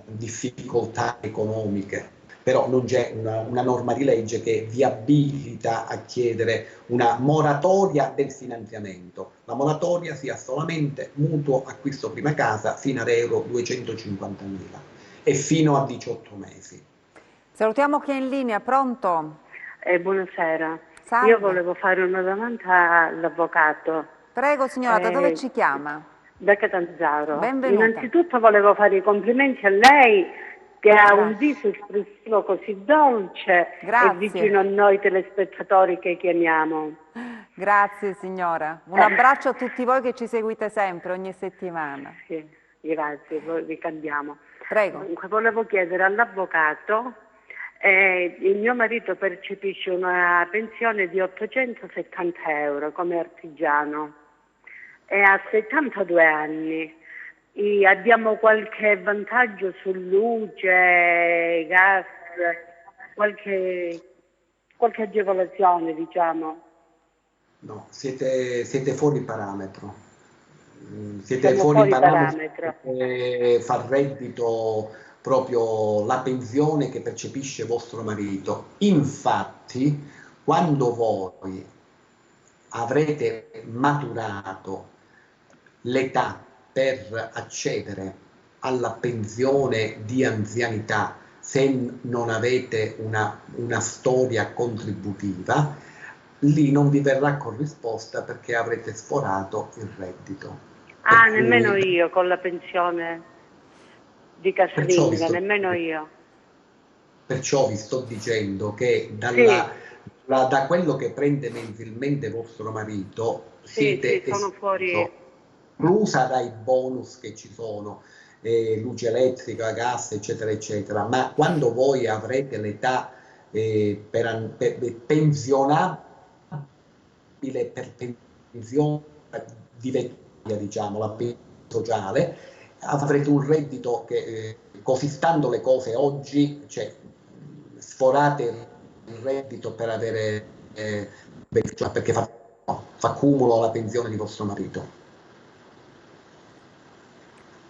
difficoltà economiche, però non c'è una norma di legge che vi abilita a chiedere una moratoria del finanziamento. La moratoria sia solamente mutuo acquisto prima casa fino ad euro 250.000 e fino a 18 mesi. Salutiamo chi è in linea, pronto? Buonasera, Salve. io volevo fare una domanda all'avvocato. Prego signora, da dove ci chiama? Da Catanzaro. Benvenuta. Innanzitutto volevo fare i complimenti a lei che ha un viso espressivo così dolce e vicino a noi telespettatori che chiamiamo. Grazie signora, un abbraccio a tutti voi che ci seguite sempre, ogni settimana. Sì, grazie, poi ricambiamo. Prego. Comunque volevo chiedere all'avvocato, il mio marito percepisce una pensione di 870 euro come artigiano e ha 72 anni. Abbiamo qualche vantaggio su luce, gas, qualche agevolazione, diciamo? No, siete fuori parametro. Siete Siamo fuori fuori parametro. Fa reddito proprio la pensione che percepisce vostro marito. Infatti, quando voi avrete maturato l'età per accedere alla pensione di anzianità, se non avete una storia contributiva, lì non vi verrà corrisposta perché avrete sforato il reddito. Nemmeno io con la pensione di casalinga, nemmeno io. Perciò vi sto dicendo che da quello che prende mensilmente vostro marito siete sono fuori, inclusa dai bonus che ci sono, luce elettrica, gas, eccetera, eccetera, ma quando voi avrete l'età pensionabile per pensione di vecchia, diciamo, la pensione sociale, avrete un reddito che, così stando le cose oggi, cioè, sforate il reddito per avere, perché fa cumulo alla pensione di vostro marito.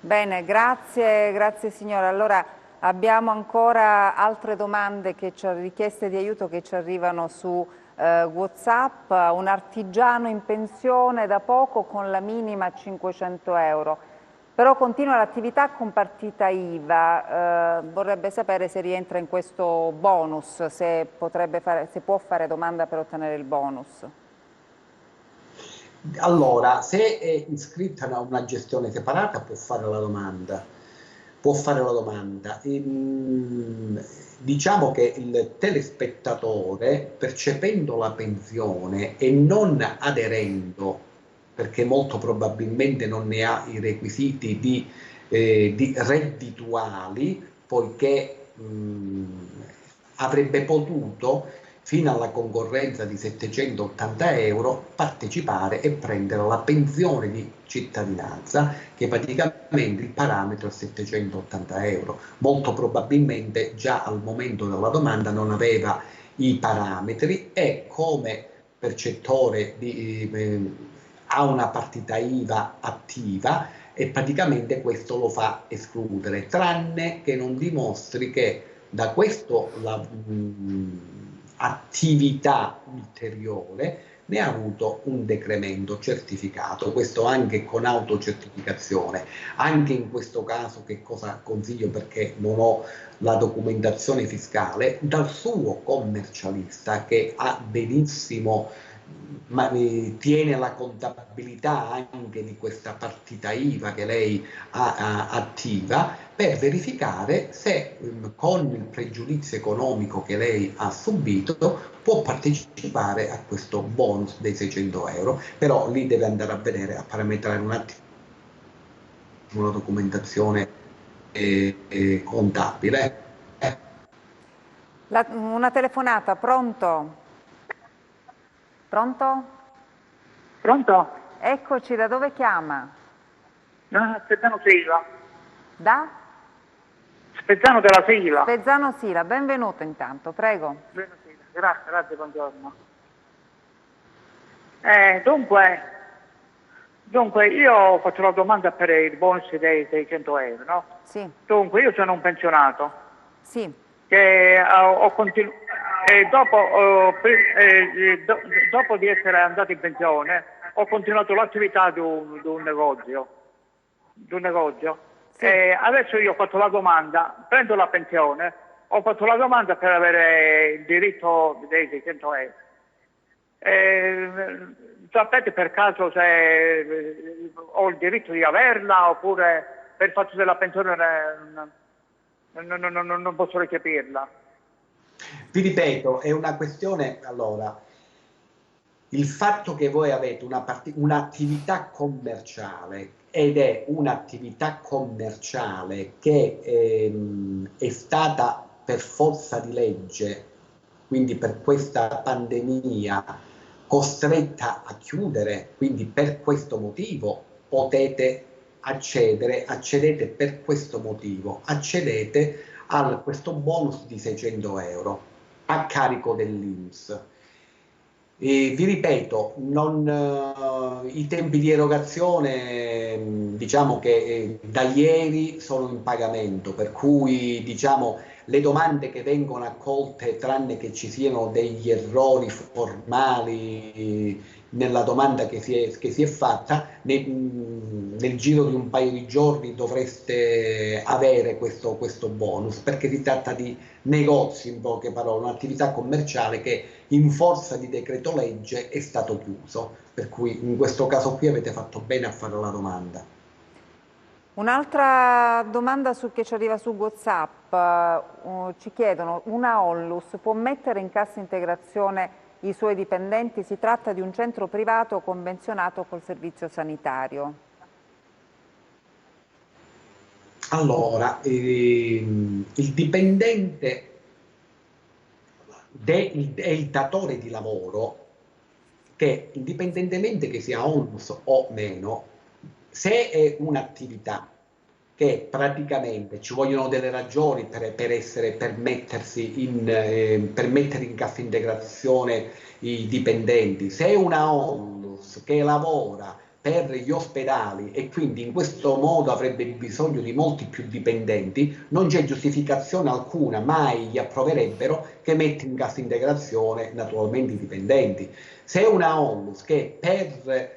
Bene, grazie signora. Allora abbiamo ancora altre domande, richieste di aiuto che ci arrivano su WhatsApp. Un artigiano in pensione da poco con la minima 500 euro, però continua l'attività con partita IVA. Vorrebbe sapere se rientra in questo bonus, se può fare domanda per ottenere il bonus. Allora, se è iscritta a una gestione separata può fare la domanda. Diciamo che il telespettatore, percependo la pensione e non aderendo, perché molto probabilmente non ne ha i requisiti di reddituali, poiché avrebbe potuto fino alla concorrenza di 780 euro partecipare e prendere la pensione di cittadinanza, che praticamente il parametro è 780 euro. Molto probabilmente già al momento della domanda non aveva i parametri e come percettore ha una partita IVA attiva e praticamente questo lo fa escludere, tranne che non dimostri che da questo attività ulteriore ne ha avuto un decremento certificato, questo anche con autocertificazione. Anche in questo caso, che cosa consiglio perché non ho la documentazione fiscale, dal suo commercialista che ha benissimo, ma tiene la contabilità anche di questa partita IVA che lei ha attiva, per verificare se con il pregiudizio economico che lei ha subito può partecipare a questo bonus dei 600 euro, però lì deve andare a vedere, a parametrare un attimo una documentazione contabile. Una telefonata, pronto? Pronto? Pronto? Eccoci, da dove chiama? No, Spezzano Sila. Da? Spezzano della Sila. Spezzano Sila, benvenuto intanto, prego. Grazie, buongiorno. Dunque, io faccio la domanda per il bonus dei 600 euro, no? Sì. Dunque, io sono un pensionato. Sì. Che dopo di essere andato in pensione, ho continuato l'attività di un negozio. Sì. Adesso io ho fatto la domanda, prendo la pensione, ho fatto la domanda per avere il diritto dei 600 euro. Sapete per caso se ho il diritto di averla oppure per il fatto della pensione non posso recepirla? Vi ripeto, è una questione, allora, il fatto che voi avete un'attività commerciale ed è un'attività commerciale che è stata per forza di legge, quindi per questa pandemia, costretta a chiudere, quindi per questo motivo potete accedete per questo motivo, accedete a questo bonus di 600 euro a carico dell'INPS. Vi ripeto, i tempi di erogazione diciamo che da ieri sono in pagamento, per cui diciamo le domande che vengono accolte, tranne che ci siano degli errori formali nella domanda che si è fatta, nel giro di un paio di giorni dovreste avere questo bonus, perché si tratta di negozi, in poche parole, un'attività commerciale che in forza di decreto legge è stato chiuso, per cui in questo caso qui avete fatto bene a fare la domanda. Un'altra domanda che ci arriva su WhatsApp, ci chiedono, una Onlus può mettere in cassa integrazione i suoi dipendenti? Si tratta di un centro privato convenzionato col servizio sanitario. Allora, il dipendente è il datore di lavoro che, indipendentemente che sia Onlus o meno, se è un'attività che praticamente ci vogliono delle ragioni per mettere in cassa integrazione i dipendenti, se è una Onlus che lavora per gli ospedali e quindi in questo modo avrebbe bisogno di molti più dipendenti, non c'è giustificazione alcuna, mai gli approverebbero che mette in cassa integrazione naturalmente i dipendenti. Se è una Onlus che per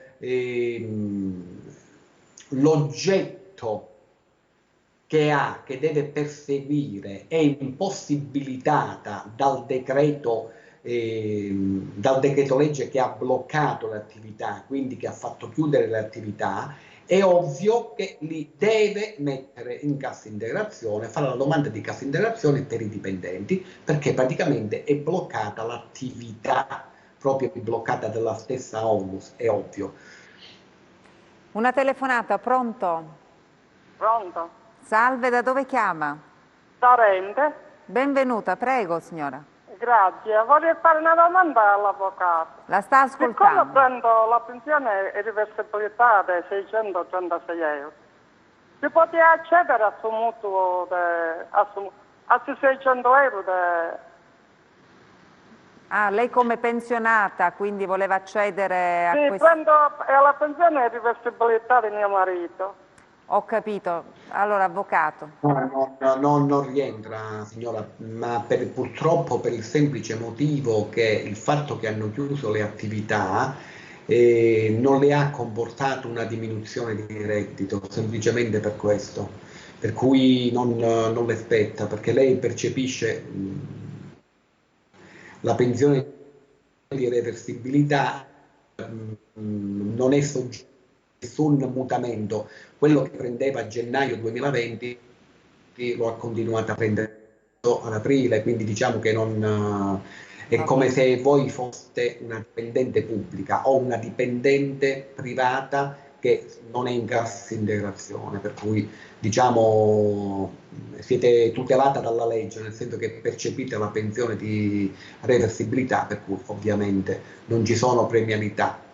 l'oggetto che deve perseguire è impossibilitata dal decreto legge che ha bloccato le attività, quindi che ha fatto chiudere le attività, è ovvio che li deve mettere in cassa integrazione, fare la domanda di cassa integrazione per i dipendenti, perché praticamente è bloccata l'attività, proprio bloccata dalla stessa Onlus, è ovvio. Una telefonata, pronto? Pronto? Salve, da dove chiama? Tarente. Benvenuta, prego signora. Grazie, vorrei fare una domanda all'avvocato. La sta ascoltando. Siccome prendo la pensione e reversibilità dei 636 euro, si poteva accedere a questo mutuo, a questi 600 euro? Ah, lei come pensionata, quindi voleva accedere a questo? Sì, prendo la pensione e reversibilità di mio marito. Ho capito. Allora, avvocato. No, non rientra, signora, ma purtroppo per il semplice motivo che il fatto che hanno chiuso le attività non le ha comportato una diminuzione di reddito, semplicemente per questo. Per cui non le spetta, perché lei percepisce la pensione di reversibilità, non è soggetta a nessun mutamento. Quello che prendeva a gennaio 2020 lo ha continuato a prendere ad aprile, quindi diciamo che non è come se voi foste una dipendente pubblica o una dipendente privata che non è in cassa integrazione, per cui diciamo siete tutelata dalla legge, nel senso che percepite la pensione di reversibilità, per cui ovviamente non ci sono premialità.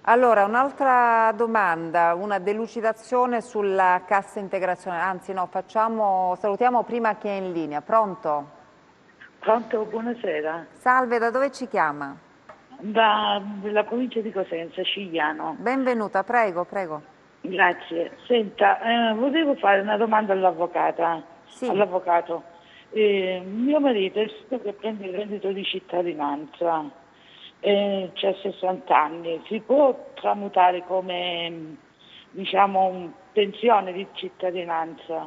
Allora, un'altra domanda, una delucidazione sulla cassa integrazione, anzi no, salutiamo prima chi è in linea. Pronto? Pronto, buonasera. Salve, da dove ci chiama? Dalla provincia di Cosenza, Cigliano. Benvenuta, prego, prego. Grazie. Senta, volevo fare una domanda all'avvocata. Sì. All'avvocato. Mio marito è stato che prende il reddito di cittadinanza. C'ha 60 anni, si può tramutare come diciamo pensione di cittadinanza?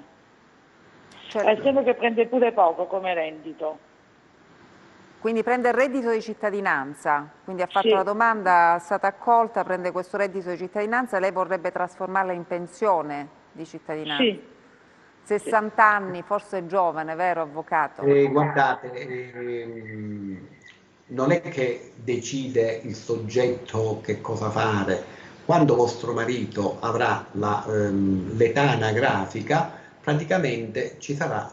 Certo. Sembra che prende pure poco come reddito. Quindi prende il reddito di cittadinanza, quindi ha fatto Sì. la domanda, è stata accolta, prende questo reddito di cittadinanza, lei vorrebbe trasformarla in pensione di cittadinanza? Sì. 60 anni, forse è giovane, vero avvocato? Guardate, non è che decide il soggetto che cosa fare. Quando vostro marito avrà l'età anagrafica, praticamente ci sarà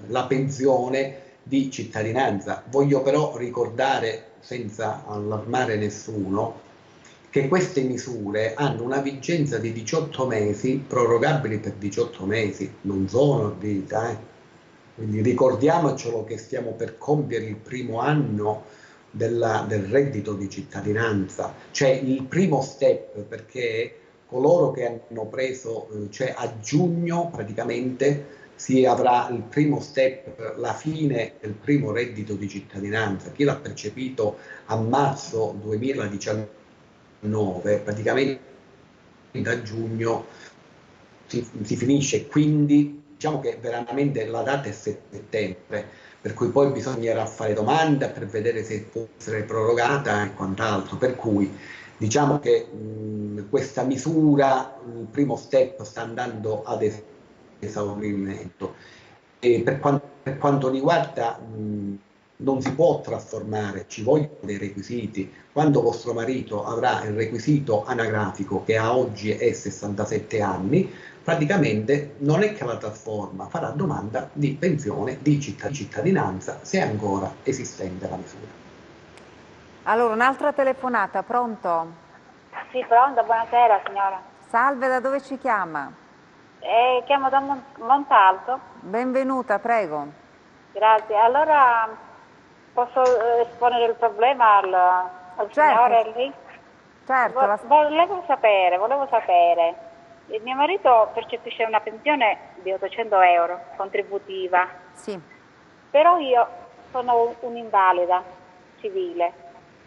la pensione di cittadinanza. Voglio però ricordare, senza allarmare nessuno, che queste misure hanno una vigenza di 18 mesi, prorogabili per 18 mesi, non sono a vita, Quindi ricordiamocelo che stiamo per compiere il primo anno del reddito di cittadinanza, cioè il primo step, perché coloro che hanno preso, cioè a giugno praticamente si avrà il primo step, la fine del primo reddito di cittadinanza. Chi l'ha percepito a marzo 2019, praticamente da giugno si finisce, quindi diciamo che veramente la data è settembre, per cui poi bisognerà fare domanda per vedere se può essere prorogata e quant'altro, per cui diciamo che questa misura, il primo step sta andando ad esaurimento. E per quanto riguarda, non si può trasformare, ci vogliono dei requisiti. Quando vostro marito avrà il requisito anagrafico, che a oggi è 67 anni, praticamente non è che la trasforma, farà domanda di pensione di cittadinanza, se è ancora esistente la misura. Allora, un'altra telefonata, pronto? Sì, pronto, buonasera signora. Salve, da dove ci chiama? Chiamo da Montalto. Benvenuta, prego. Grazie. Allora, posso esponere il problema al signore lì? Certo. Volevo sapere, il mio marito percepisce una pensione di 800 euro contributiva. Sì. Però io sono un'invalida civile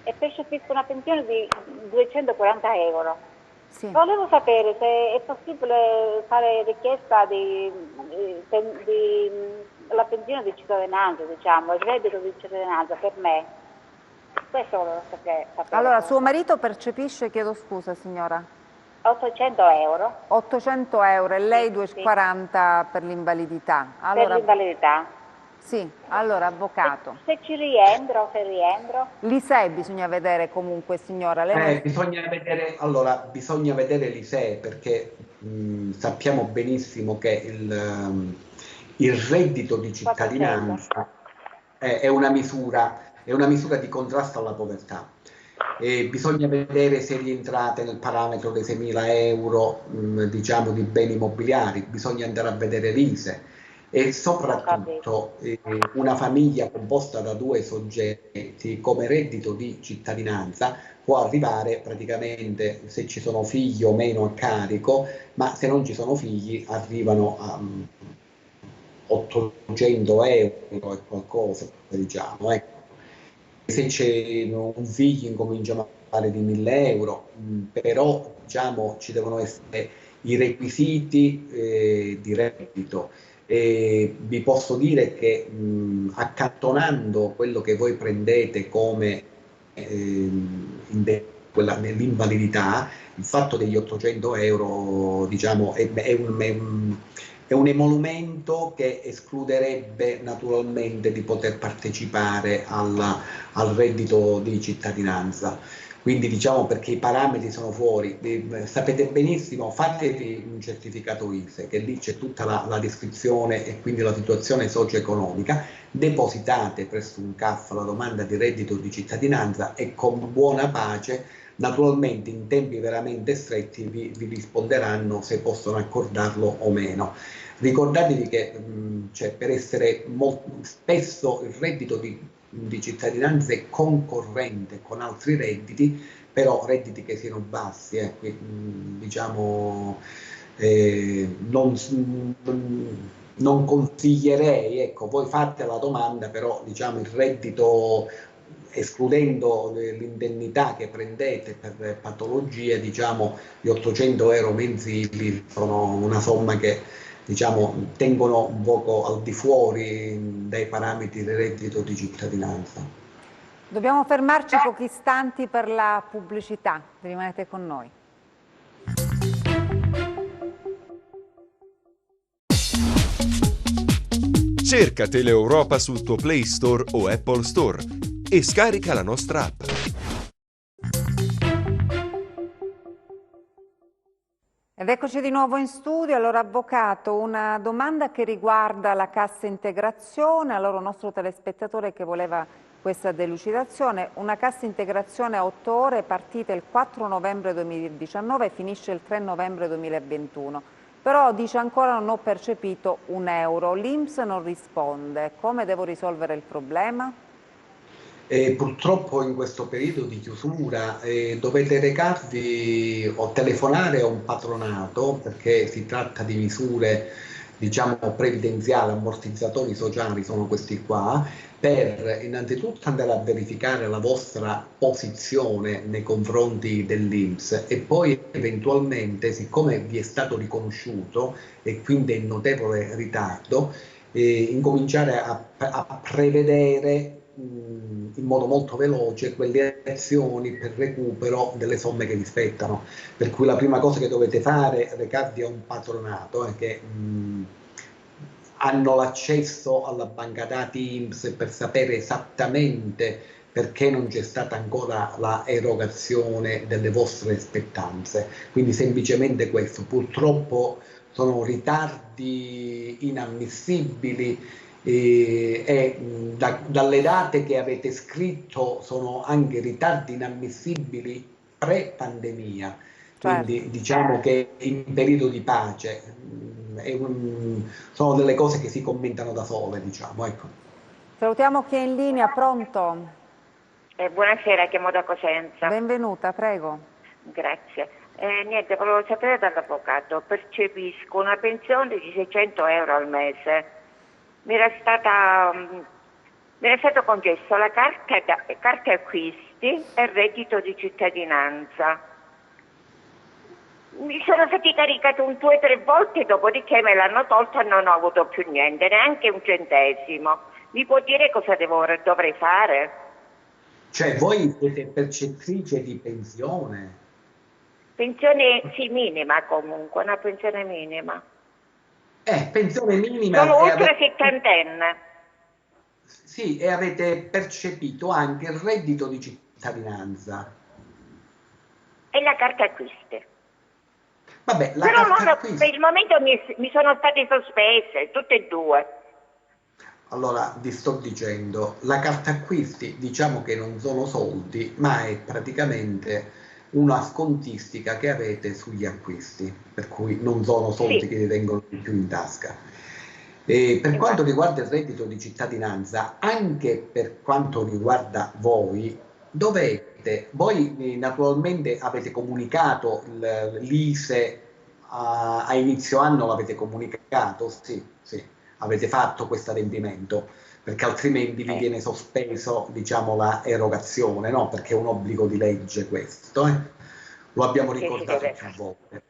e percepisco una pensione di 240 euro. Sì. Volevo sapere se è possibile fare richiesta di la pensione di cittadinanza, diciamo, il reddito di cittadinanza per me. Questo volevo sapere. Allora, suo marito percepisce, chiedo scusa signora? 800 euro. 800 euro e lei 240 per l'invalidità. Allora, per l'invalidità. Sì, allora avvocato. Se rientro. L'ISEE bisogna vedere comunque signora. Bisogna vedere l'ISEE perché sappiamo benissimo che il reddito di cittadinanza è una misura di contrasto alla povertà. Bisogna vedere se rientrate nel parametro dei 6.000 euro diciamo di beni immobiliari, bisogna andare a vedere l'ISEE. E soprattutto una famiglia composta da due soggetti come reddito di cittadinanza può arrivare praticamente, se ci sono figli o meno, a carico, ma se non ci sono figli arrivano a 800 euro e qualcosa, diciamo. Se c'è un figlio incominciamo a fare di 1.000 euro, però diciamo ci devono essere i requisiti di reddito. Vi posso dire che accantonando quello che voi prendete come nell'invalidità, il fatto degli 800 euro diciamo, è un emolumento che escluderebbe naturalmente di poter partecipare al reddito di cittadinanza. Quindi diciamo, perché i parametri sono fuori, sapete benissimo, fatevi un certificato ISEE, che lì c'è tutta la descrizione e quindi la situazione socio-economica, depositate presso un CAF la domanda di reddito di cittadinanza e con buona pace, naturalmente in tempi veramente stretti, vi risponderanno se possono accordarlo o meno. Ricordatevi che cioè, per essere spesso il reddito di cittadinanza è concorrente con altri redditi, però redditi che siano bassi, diciamo non consiglierei, ecco, voi fate la domanda, però diciamo il reddito, escludendo l'indennità che prendete per patologie, diciamo gli 800 euro mensili sono una somma che diciamo tengono un poco al di fuori dai parametri del reddito di cittadinanza. Dobbiamo fermarci pochi istanti per la pubblicità, rimanete con noi. Cerca Teleeuropa sul tuo Play Store o Apple Store e scarica la nostra app. Ed eccoci di nuovo in studio. Allora, avvocato, una domanda che riguarda la cassa integrazione. Allora, un nostro telespettatore che voleva questa delucidazione: una cassa integrazione a 8 ore è partita il 4 novembre 2019 e finisce il 3 novembre 2021. Però dice ancora non ho percepito un euro, l'INPS non risponde. Come devo risolvere il problema? Purtroppo in questo periodo di chiusura dovete recarvi o telefonare a un patronato, perché si tratta di misure diciamo previdenziali, ammortizzatori sociali sono questi qua, per innanzitutto andare a verificare la vostra posizione nei confronti dell'INPS e poi eventualmente, siccome vi è stato riconosciuto e quindi è in notevole ritardo, incominciare a prevedere in modo molto veloce quelle azioni per recupero delle somme che vi spettano. Per cui la prima cosa che dovete fare è recarvi a un patronato che hanno l'accesso alla banca dati INPS per sapere esattamente perché non c'è stata ancora la erogazione delle vostre spettanze. Quindi semplicemente questo. Purtroppo sono ritardi inammissibili dalle date che avete scritto sono anche ritardi inammissibili pre-pandemia, quindi diciamo che in periodo di pace sono delle cose che si commentano da sole, diciamo, ecco. Salutiamo chi è in linea, pronto? Buonasera, chiamo da Cosenza. Benvenuta, prego. Grazie. Niente, volevo sapere dall'avvocato, percepisco una pensione di 600 euro al mese. Mi era stato concesso la carta acquisti e reddito di cittadinanza. Mi sono stati caricati 2 o 3 volte, dopodiché me l'hanno tolta e non ho avuto più niente, neanche un centesimo. Mi può dire cosa dovrei fare? Cioè voi siete percettrice di pensione? Pensione sì, minima comunque, una pensione minima. Pensione minima. Sono oltre settantenne. Sì, e avete percepito anche il reddito di cittadinanza. E la carta acquisti. Vabbè, la però carta non, acquisti. per il momento mi sono state sospese, tutte e 2. Allora, vi sto dicendo, la carta acquisti diciamo che non sono soldi, ma è praticamente una scontistica che avete sugli acquisti, per cui non sono soldi che vi vengono più in tasca. Per quanto riguarda il reddito di cittadinanza, anche per quanto riguarda voi, voi naturalmente avete comunicato l'ISEE a inizio anno, l'avete comunicato? Sì, avete fatto questo adempimento, perché altrimenti vi viene sospeso, diciamo, la erogazione, no? Perché è un obbligo di legge questo, lo abbiamo ricordato più volte.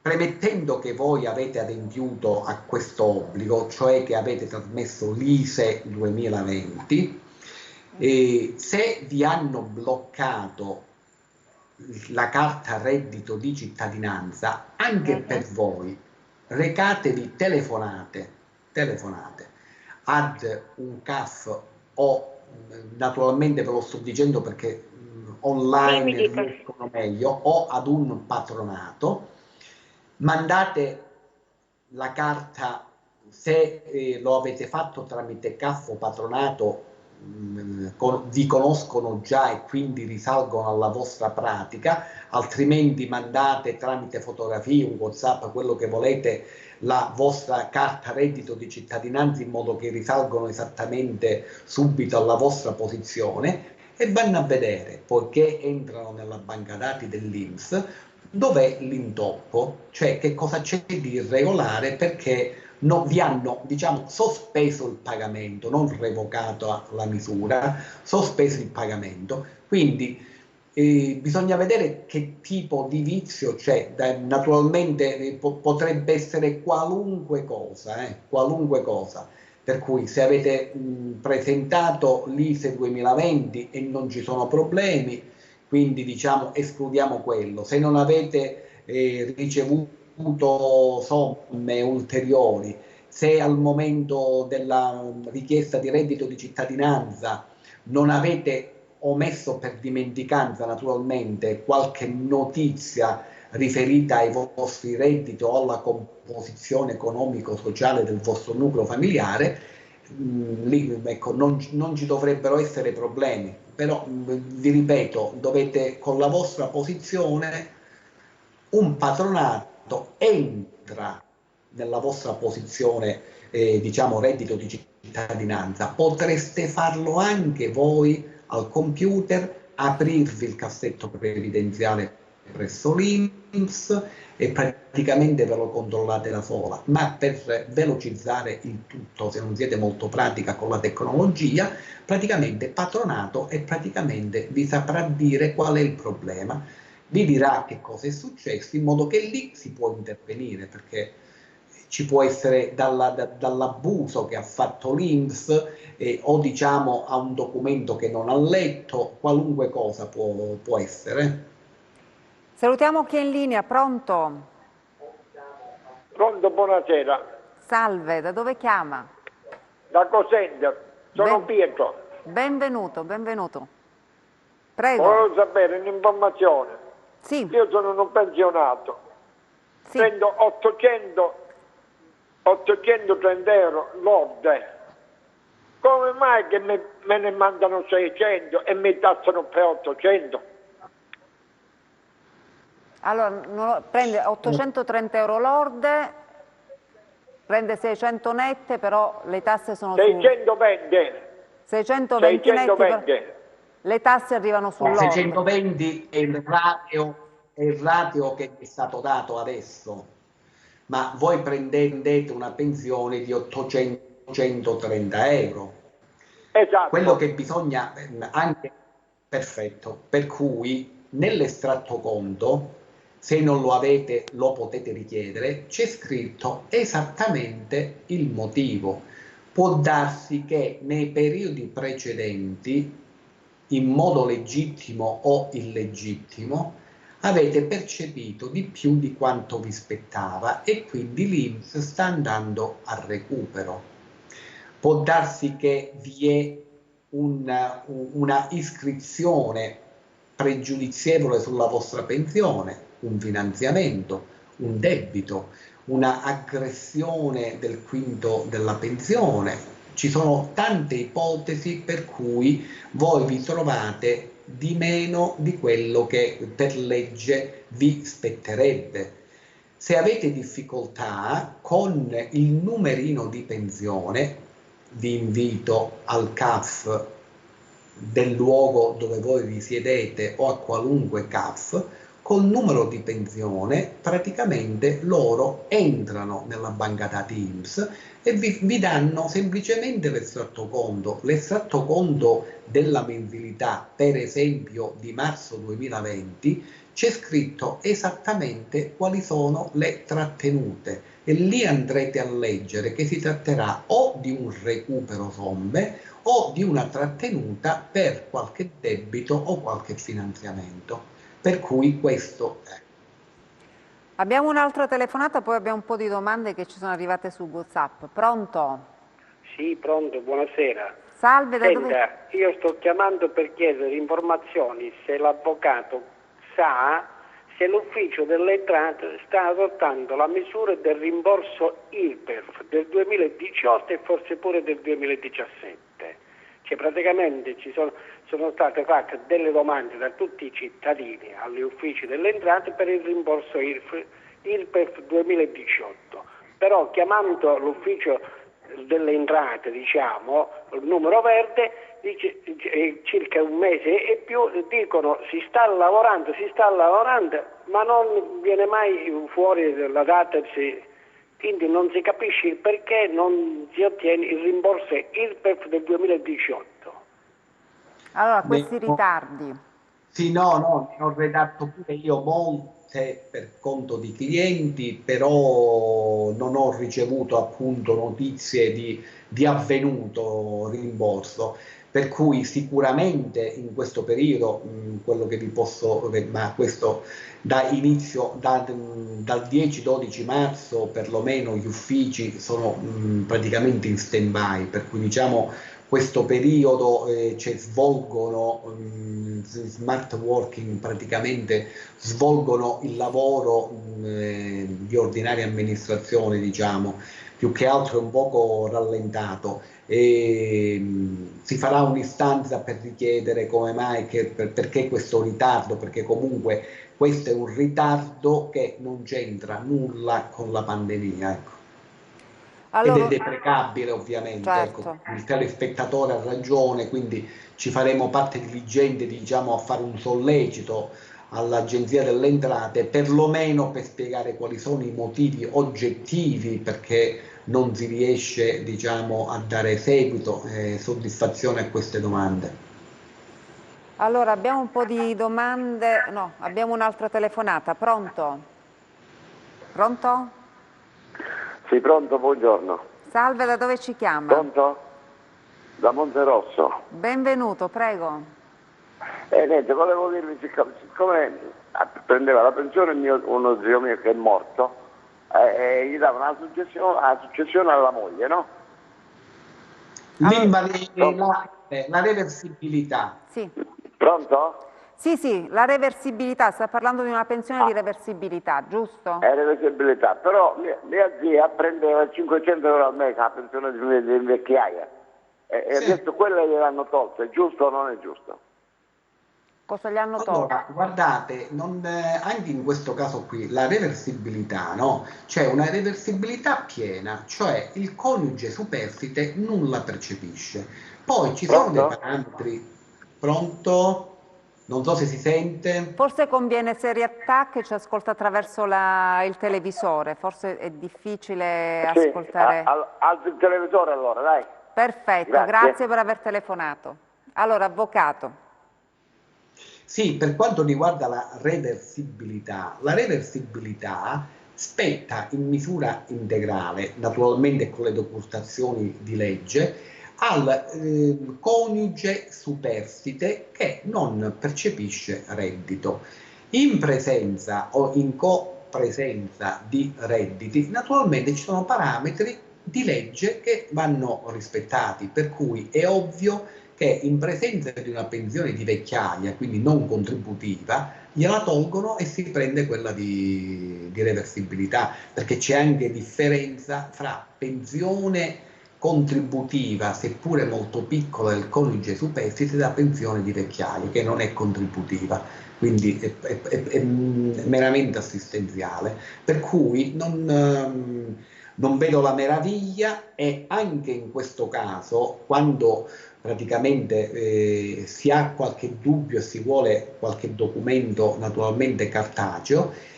Premettendo che voi avete adempiuto a questo obbligo, cioè che avete trasmesso l'ISEE 2020, e se vi hanno bloccato la carta reddito di cittadinanza, anche per voi, telefonate ad un CAF o naturalmente ve lo sto dicendo perché online riescono meglio, o ad un patronato, mandate la carta, se lo avete fatto tramite CAF o patronato, vi conoscono già e quindi risalgono alla vostra pratica, altrimenti mandate tramite fotografie, un WhatsApp, quello che volete, la vostra carta reddito di cittadinanza in modo che risalgono esattamente subito alla vostra posizione e vanno a vedere, poiché entrano nella banca dati dell'INPS, dov'è l'intoppo, cioè che cosa c'è di irregolare, perché vi hanno, diciamo, sospeso il pagamento, non revocato la misura, sospeso il pagamento. Quindi bisogna vedere che tipo di vizio c'è. Naturalmente potrebbe essere qualunque cosa, qualunque cosa. Per cui se avete presentato l'ISEE 2020 e non ci sono problemi, quindi diciamo escludiamo quello. Se non avete ricevuto somme ulteriori, se al momento della richiesta di reddito di cittadinanza non avete omesso per dimenticanza naturalmente qualche notizia riferita ai vostri redditi o alla composizione economico-sociale del vostro nucleo familiare, lì ecco, non ci dovrebbero essere problemi, però vi ripeto, dovete con la vostra posizione, un patronato entra nella vostra posizione, diciamo reddito di cittadinanza, potreste farlo anche voi al computer, aprirvi il cassetto previdenziale presso l'INPS e praticamente ve lo controllate da sola, ma per velocizzare il tutto, se non siete molto pratica con la tecnologia, praticamente patronato e praticamente vi saprà dire qual è il problema, vi dirà che cosa è successo, in modo che lì si può intervenire, perché ci può essere dall'abuso che ha fatto l'INPS o diciamo a un documento che non ha letto, qualunque cosa può essere. Salutiamo chi è in linea, pronto? Pronto, buonasera. Salve, da dove chiama? Da Cosenza, sono Pietro. Benvenuto, benvenuto. Prego. Volevo sapere un'informazione. Sì. Io sono un pensionato, sì. Prendo 830 euro lorde. Come mai che me ne mandano 600 e mi tassano per 800? Allora, prende 830 euro lorde, prende 600 nette, però le tasse sono 620. 620 netti, però le tasse arrivano sul lorde. 620 è il ratio che è stato dato adesso, ma voi prendete una pensione di 830 euro. Esatto. Quello che bisogna anche, perfetto, per cui nell'estratto conto, se non lo avete lo potete richiedere, c'è scritto esattamente il motivo. Può darsi che nei periodi precedenti, in modo legittimo o illegittimo, avete percepito di più di quanto vi spettava e quindi l'INPS sta andando a recupero. Può darsi che vi è una iscrizione pregiudizievole sulla vostra pensione, un finanziamento, un debito, una aggressione del quinto della pensione. Ci sono tante ipotesi per cui voi vi trovate di meno di quello che per legge vi spetterebbe. Se avete difficoltà con il numerino di pensione, vi invito al CAF del luogo dove voi risiedete o a qualunque CAF, col numero di pensione praticamente loro entrano nella banca dati INPS e vi danno semplicemente l'estratto conto. L'estratto conto della mensilità, per esempio di marzo 2020, c'è scritto esattamente quali sono le trattenute e lì andrete a leggere che si tratterà o di un recupero somme o di una trattenuta per qualche debito o qualche finanziamento. Per cui questo è. Abbiamo un'altra telefonata, poi abbiamo un po' di domande che ci sono arrivate su WhatsApp. Pronto? Sì, pronto, buonasera. Salve, da Senta, dove? io sto chiamando per chiedere informazioni se l'avvocato sa se l'ufficio delle entrate sta adottando la misura del rimborso IRPEF del 2018 e forse pure del 2017. Cioè praticamente sono state fatte delle domande da tutti i cittadini agli uffici delle entrate per il rimborso IRPEF 2018. Però chiamando l'ufficio delle entrate, diciamo, il numero verde, dice, circa un mese e più, dicono si sta lavorando, ma non viene mai fuori la data, quindi non si capisce perché non si ottiene il rimborso IRPEF del 2018. Allora, questi ritardi. Sì, no, ne ho redatto pure io molte per conto di clienti, però non ho ricevuto appunto notizie di avvenuto rimborso. Per cui sicuramente in questo periodo, quello che vi posso, ma questo dal 10-12 marzo perlomeno gli uffici sono praticamente in stand-by, per cui diciamo questo periodo svolgono smart working, praticamente svolgono il lavoro di ordinaria amministrazione, diciamo, più che altro è un poco rallentato. E si farà un'istanza per richiedere come mai, perché questo ritardo, perché comunque questo è un ritardo che non c'entra nulla con la pandemia, ecco. Allora, ed è deprecabile ovviamente, certo. Ecco, il telespettatore ha ragione, quindi ci faremo parte diligente, diciamo, a fare un sollecito all'Agenzia delle Entrate, perlomeno per spiegare quali sono i motivi oggettivi perché non si riesce, diciamo, a dare seguito e soddisfazione a queste domande. Allora, abbiamo un po' di domande, no, abbiamo un'altra telefonata, pronto? Pronto? Sì, pronto, buongiorno. Salve, da dove ci chiama? Pronto? Da Monterosso. Benvenuto, prego. Niente, volevo dirvi, siccome prendeva la pensione uno zio mio che è morto, gli dava una successione alla moglie, no? La reversibilità. Sì. Pronto? Sì, la reversibilità, sta parlando di una pensione di reversibilità, giusto? È reversibilità, però mia zia prendeva 500 euro al mese la pensione di vecchiaia e sì. Adesso quella gliel'hanno tolta, è giusto o non è giusto? Cosa gli hanno tolto? Allora, guardate, anche in questo caso qui, la reversibilità, no? C'è una reversibilità piena, cioè il coniuge superstite non la percepisce. Poi ci sono dei parametri. Pronto? Non so se si sente. Forse conviene se riattacca e ci ascolta attraverso il televisore, forse è difficile ascoltare. Alzo il televisore allora, dai. Perfetto, grazie per aver telefonato. Allora, avvocato. Sì, per quanto riguarda la reversibilità spetta in misura integrale, naturalmente con le decurtazioni di legge, al coniuge superstite che non percepisce reddito. In presenza o in copresenza di redditi, naturalmente ci sono parametri di legge che vanno rispettati, per cui è ovvio che in presenza di una pensione di vecchiaia, quindi non contributiva, gliela tolgono e si prende quella di reversibilità, perché c'è anche differenza fra pensione contributiva, seppure molto piccola, del coniuge superstite, da pensione di vecchiaia, che non è contributiva, quindi è meramente assistenziale. Per cui non vedo la meraviglia, e anche in questo caso, quando praticamente si ha qualche dubbio e si vuole qualche documento naturalmente cartaceo,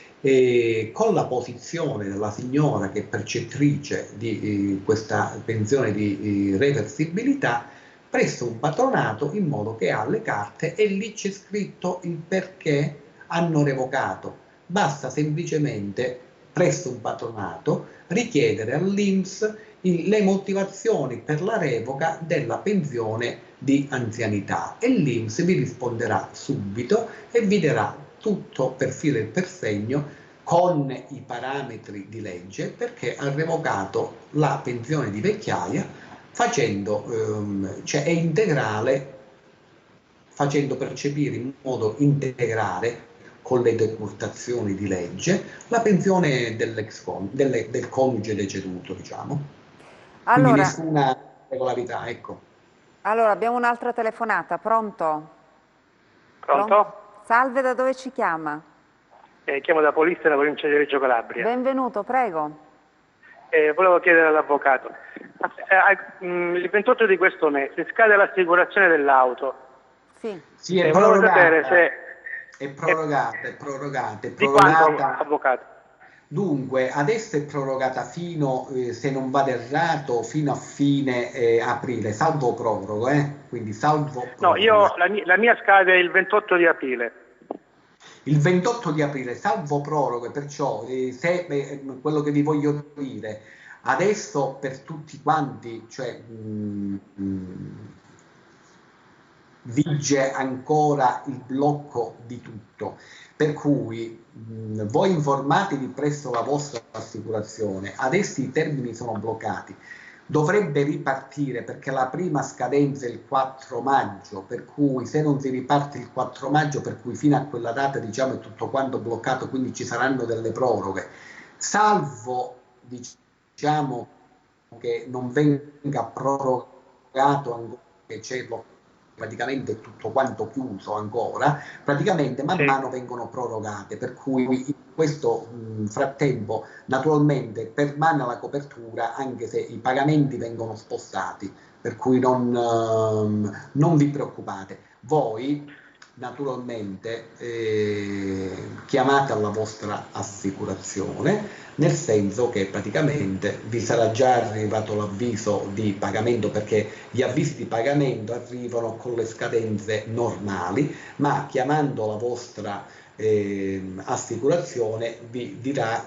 con la posizione della signora che è percettrice di questa pensione di reversibilità presso un patronato, in modo che ha le carte e lì c'è scritto il perché hanno revocato. Basta semplicemente presso un patronato richiedere all'INPS le motivazioni per la revoca della pensione di anzianità e l'INPS vi risponderà subito e vi darà tutto per filo e per segno con i parametri di legge perché ha revocato la pensione di vecchiaia cioè è integrale, facendo percepire in modo integrale, con le decurtazioni di legge, la pensione del coniuge deceduto, diciamo. Quindi Allora, nessuna regolarità, ecco. allora abbiamo un'altra telefonata, pronto? Pronto? Salve, da dove ci chiama? Chiamo da Polizia, nella provincia di Reggio Calabria. Benvenuto, prego. Volevo chiedere all'avvocato, il 28 di questo mese scade l'assicurazione dell'auto. Sì, è volevo prorogata, sapere se... è prorogata. Di quanto, avvocato? Dunque, adesso è prorogata fino, se non vado errato, fino a fine aprile, salvo proroga, quindi salvo proroga. No, la mia scade il 28 di aprile. Il 28 di aprile, salvo proroghe, perciò quello che vi voglio dire, adesso per tutti quanti, cioè vige ancora il blocco di tutto, per cui voi informatevi presso la vostra assicurazione, adesso i termini sono bloccati, dovrebbe ripartire perché la prima scadenza è il 4 maggio, per cui se non si riparte il 4 maggio, per cui fino a quella data diciamo è tutto quanto bloccato, quindi ci saranno delle proroghe, salvo diciamo che non venga prorogato ancora, che c'è praticamente tutto quanto chiuso ancora, praticamente man mano vengono prorogate, per cui in questo frattempo naturalmente permane la copertura anche se i pagamenti vengono spostati, per cui non vi preoccupate. Voi naturalmente chiamate alla vostra assicurazione, nel senso che praticamente vi sarà già arrivato l'avviso di pagamento, perché gli avvisi di pagamento arrivano con le scadenze normali, ma chiamando la vostra assicurazione vi dirà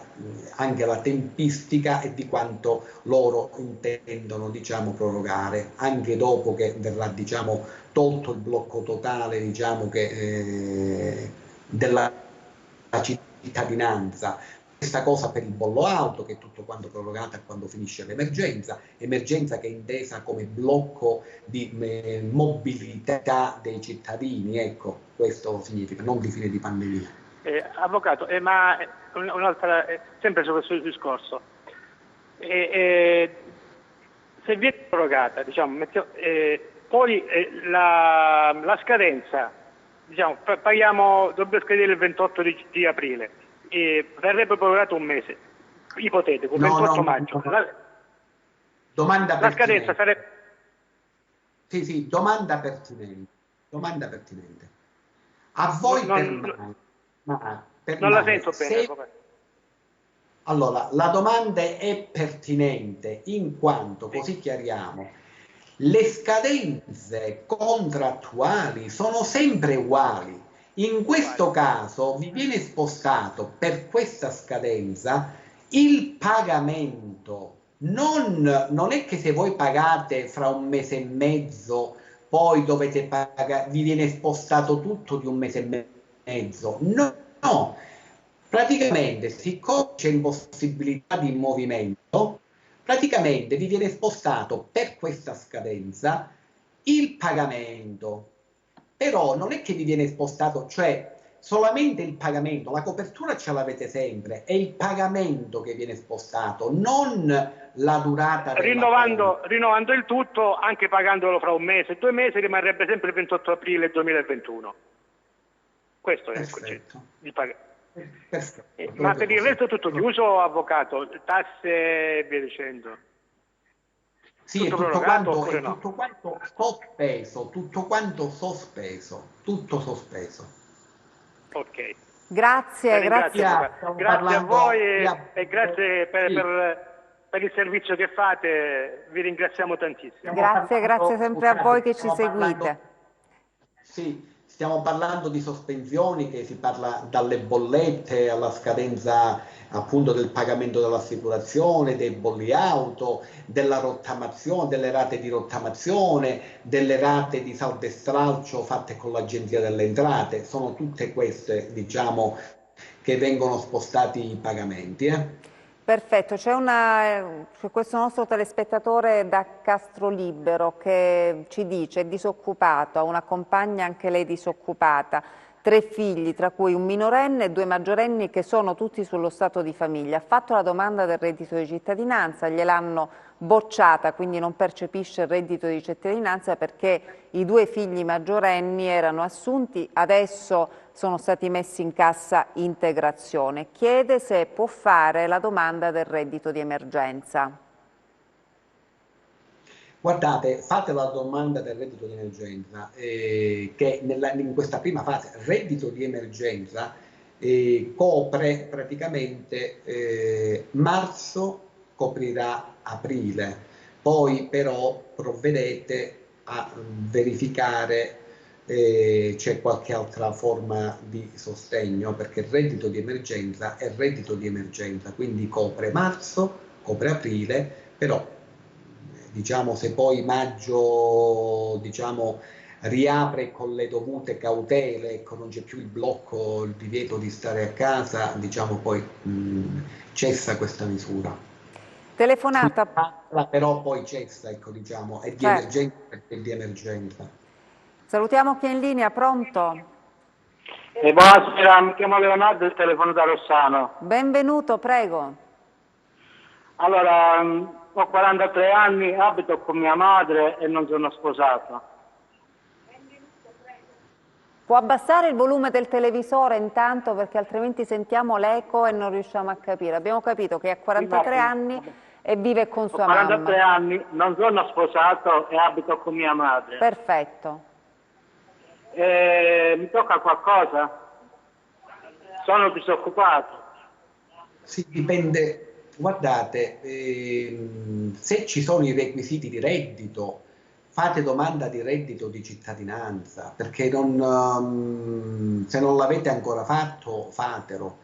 anche la tempistica e di quanto loro intendono diciamo prorogare, anche dopo che verrà diciamo tolto il blocco totale diciamo che della cittadinanza. Questa cosa per il bollo auto, che è tutto quanto prorogata quando finisce l'emergenza, emergenza che è intesa come blocco di mobilità dei cittadini, ecco, questo significa, non di fine di pandemia. Avvocato, ma un'altra, sempre su questo discorso, se viene prorogata, diciamo, poi la scadenza, diciamo, dovrebbe scadere il 28 di aprile, verrebbe prorogato un mese, ipotetico, il 28 maggio. Domanda la scadenza sarebbe... Sì, domanda pertinente. A voi non la sento bene. Allora, la domanda è pertinente in quanto, così chiariamo, le scadenze contrattuali sono sempre uguali. In questo caso vi viene spostato per questa scadenza il pagamento. Non è che se voi pagate fra un mese e mezzo, poi dovete pagare, vi viene spostato tutto di un mese e mezzo. No. Praticamente, siccome c'è impossibilità di movimento, praticamente vi viene spostato per questa scadenza il pagamento. Però non è che vi viene spostato, cioè solamente il pagamento, la copertura ce l'avete sempre, è il pagamento che viene spostato, non la durata rinnovando il tutto, anche pagandolo fra un mese, 2 mesi, rimarrebbe sempre il 28 aprile 2021. Questo è il concetto. Ma per il resto è tutto chiuso, avvocato, tasse e via dicendo. Sì, tutto quanto sospeso, tutto sospeso. Ok. Grazie a voi e grazie per il servizio che fate, vi ringraziamo tantissimo. Grazie sempre a voi che ci seguite. Sì. Stiamo parlando di sospensioni, che si parla dalle bollette alla scadenza appunto del pagamento dell'assicurazione, dei bolli auto, della rottamazione, delle rate di rottamazione, delle rate di saldo e stralcio fatte con l'Agenzia delle Entrate. Sono tutte queste, diciamo, che vengono spostati i pagamenti. Perfetto, c'è questo nostro telespettatore da Castrolibero che ci dice è disoccupato, ha una compagna anche lei disoccupata, 3 figli, tra cui un minorenne e 2 maggiorenni che sono tutti sullo stato di famiglia. Ha fatto la domanda del reddito di cittadinanza, gliel'hanno bocciata, quindi non percepisce il reddito di cittadinanza perché i 2 figli maggiorenni erano assunti, adesso sono stati messi in cassa integrazione. Chiede se può fare la domanda del reddito di emergenza. Guardate, fate la domanda del reddito di emergenza, che in questa prima fase reddito di emergenza copre praticamente marzo, coprirà aprile, poi però provvedete a verificare c'è qualche altra forma di sostegno, perché il reddito di emergenza è reddito di emergenza, quindi copre marzo, copre aprile, però diciamo se poi maggio riapre con le dovute cautele, ecco, non c'è più il blocco, il divieto di stare a casa, diciamo poi cessa questa misura. Telefonata. Però poi cessa, ecco, diciamo, è di emergenza perché è di emergenza. Salutiamo chi è in linea, pronto? Buonasera, mi chiamo Leonardo e telefono da Rossano. Benvenuto, prego. Allora, ho 43 anni, abito con mia madre e non sono sposato. Può abbassare il volume del televisore intanto perché altrimenti sentiamo l'eco e non riusciamo a capire. Abbiamo capito che ha 43 anni e vive con sua mamma. Ho 43 anni, non sono sposato e abito con mia madre. Perfetto. Mi tocca qualcosa? Sono disoccupato. Sì, dipende. Guardate, se ci sono i requisiti di reddito, fate domanda di reddito di cittadinanza, perché se non l'avete ancora fatto, fatelo,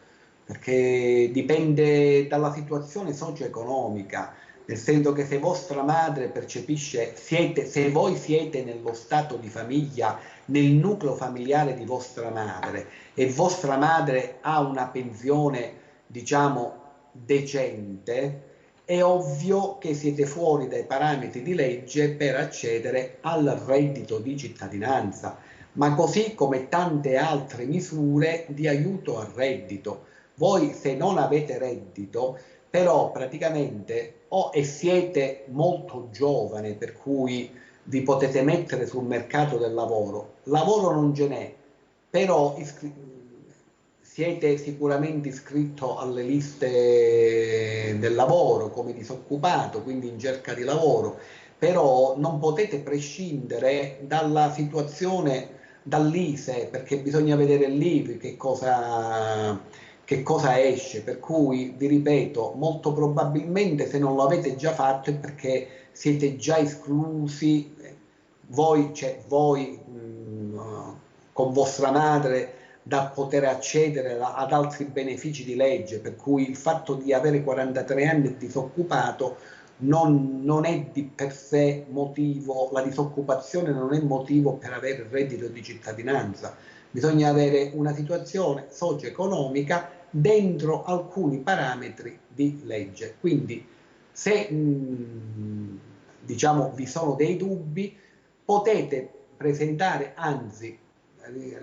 perché dipende dalla situazione socio-economica, nel senso che se vostra madre percepisce, se voi siete nello stato di famiglia, nel nucleo familiare di vostra madre, e vostra madre ha una pensione, diciamo, decente, è ovvio che siete fuori dai parametri di legge per accedere al reddito di cittadinanza, ma così come tante altre misure di aiuto al reddito. Voi se non avete reddito, però praticamente e siete molto giovane, per cui vi potete mettere sul mercato del lavoro non ce n'è, però siete sicuramente iscritto alle liste del lavoro come disoccupato, quindi in cerca di lavoro, però non potete prescindere dalla situazione, dall'ISEE, perché bisogna vedere lì che cosa esce, per cui vi ripeto, molto probabilmente se non lo avete già fatto è perché siete già esclusi, voi con vostra madre, da poter accedere ad altri benefici di legge, per cui il fatto di avere 43 anni e disoccupato non è di per sé motivo, la disoccupazione non è motivo per avere il reddito di cittadinanza. Bisogna avere una situazione socio-economica dentro alcuni parametri di legge. Quindi se diciamo vi sono dei dubbi, potete presentare, anzi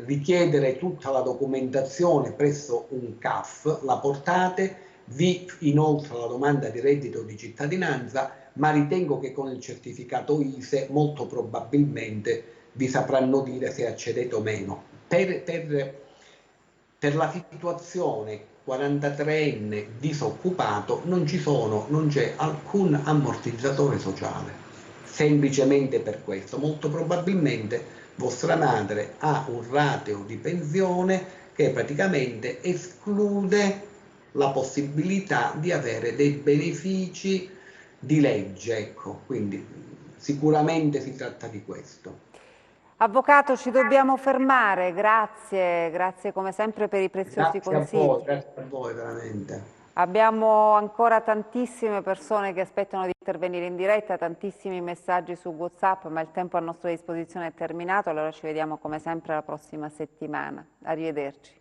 richiedere tutta la documentazione presso un CAF, la portate, vi inoltre la domanda di reddito di cittadinanza, ma ritengo che con il certificato ISEE molto probabilmente vi sapranno dire se accedete o meno. Per la situazione 43enne disoccupato non c'è alcun ammortizzatore sociale, semplicemente per questo. Molto probabilmente vostra madre ha un rateo di pensione che praticamente esclude la possibilità di avere dei benefici di legge, ecco, quindi sicuramente si tratta di questo. Avvocato, ci dobbiamo fermare, grazie come sempre per i preziosi consigli. Grazie a voi veramente. Abbiamo ancora tantissime persone che aspettano di intervenire in diretta, tantissimi messaggi su WhatsApp, ma il tempo a nostra disposizione è terminato, allora ci vediamo come sempre la prossima settimana. Arrivederci.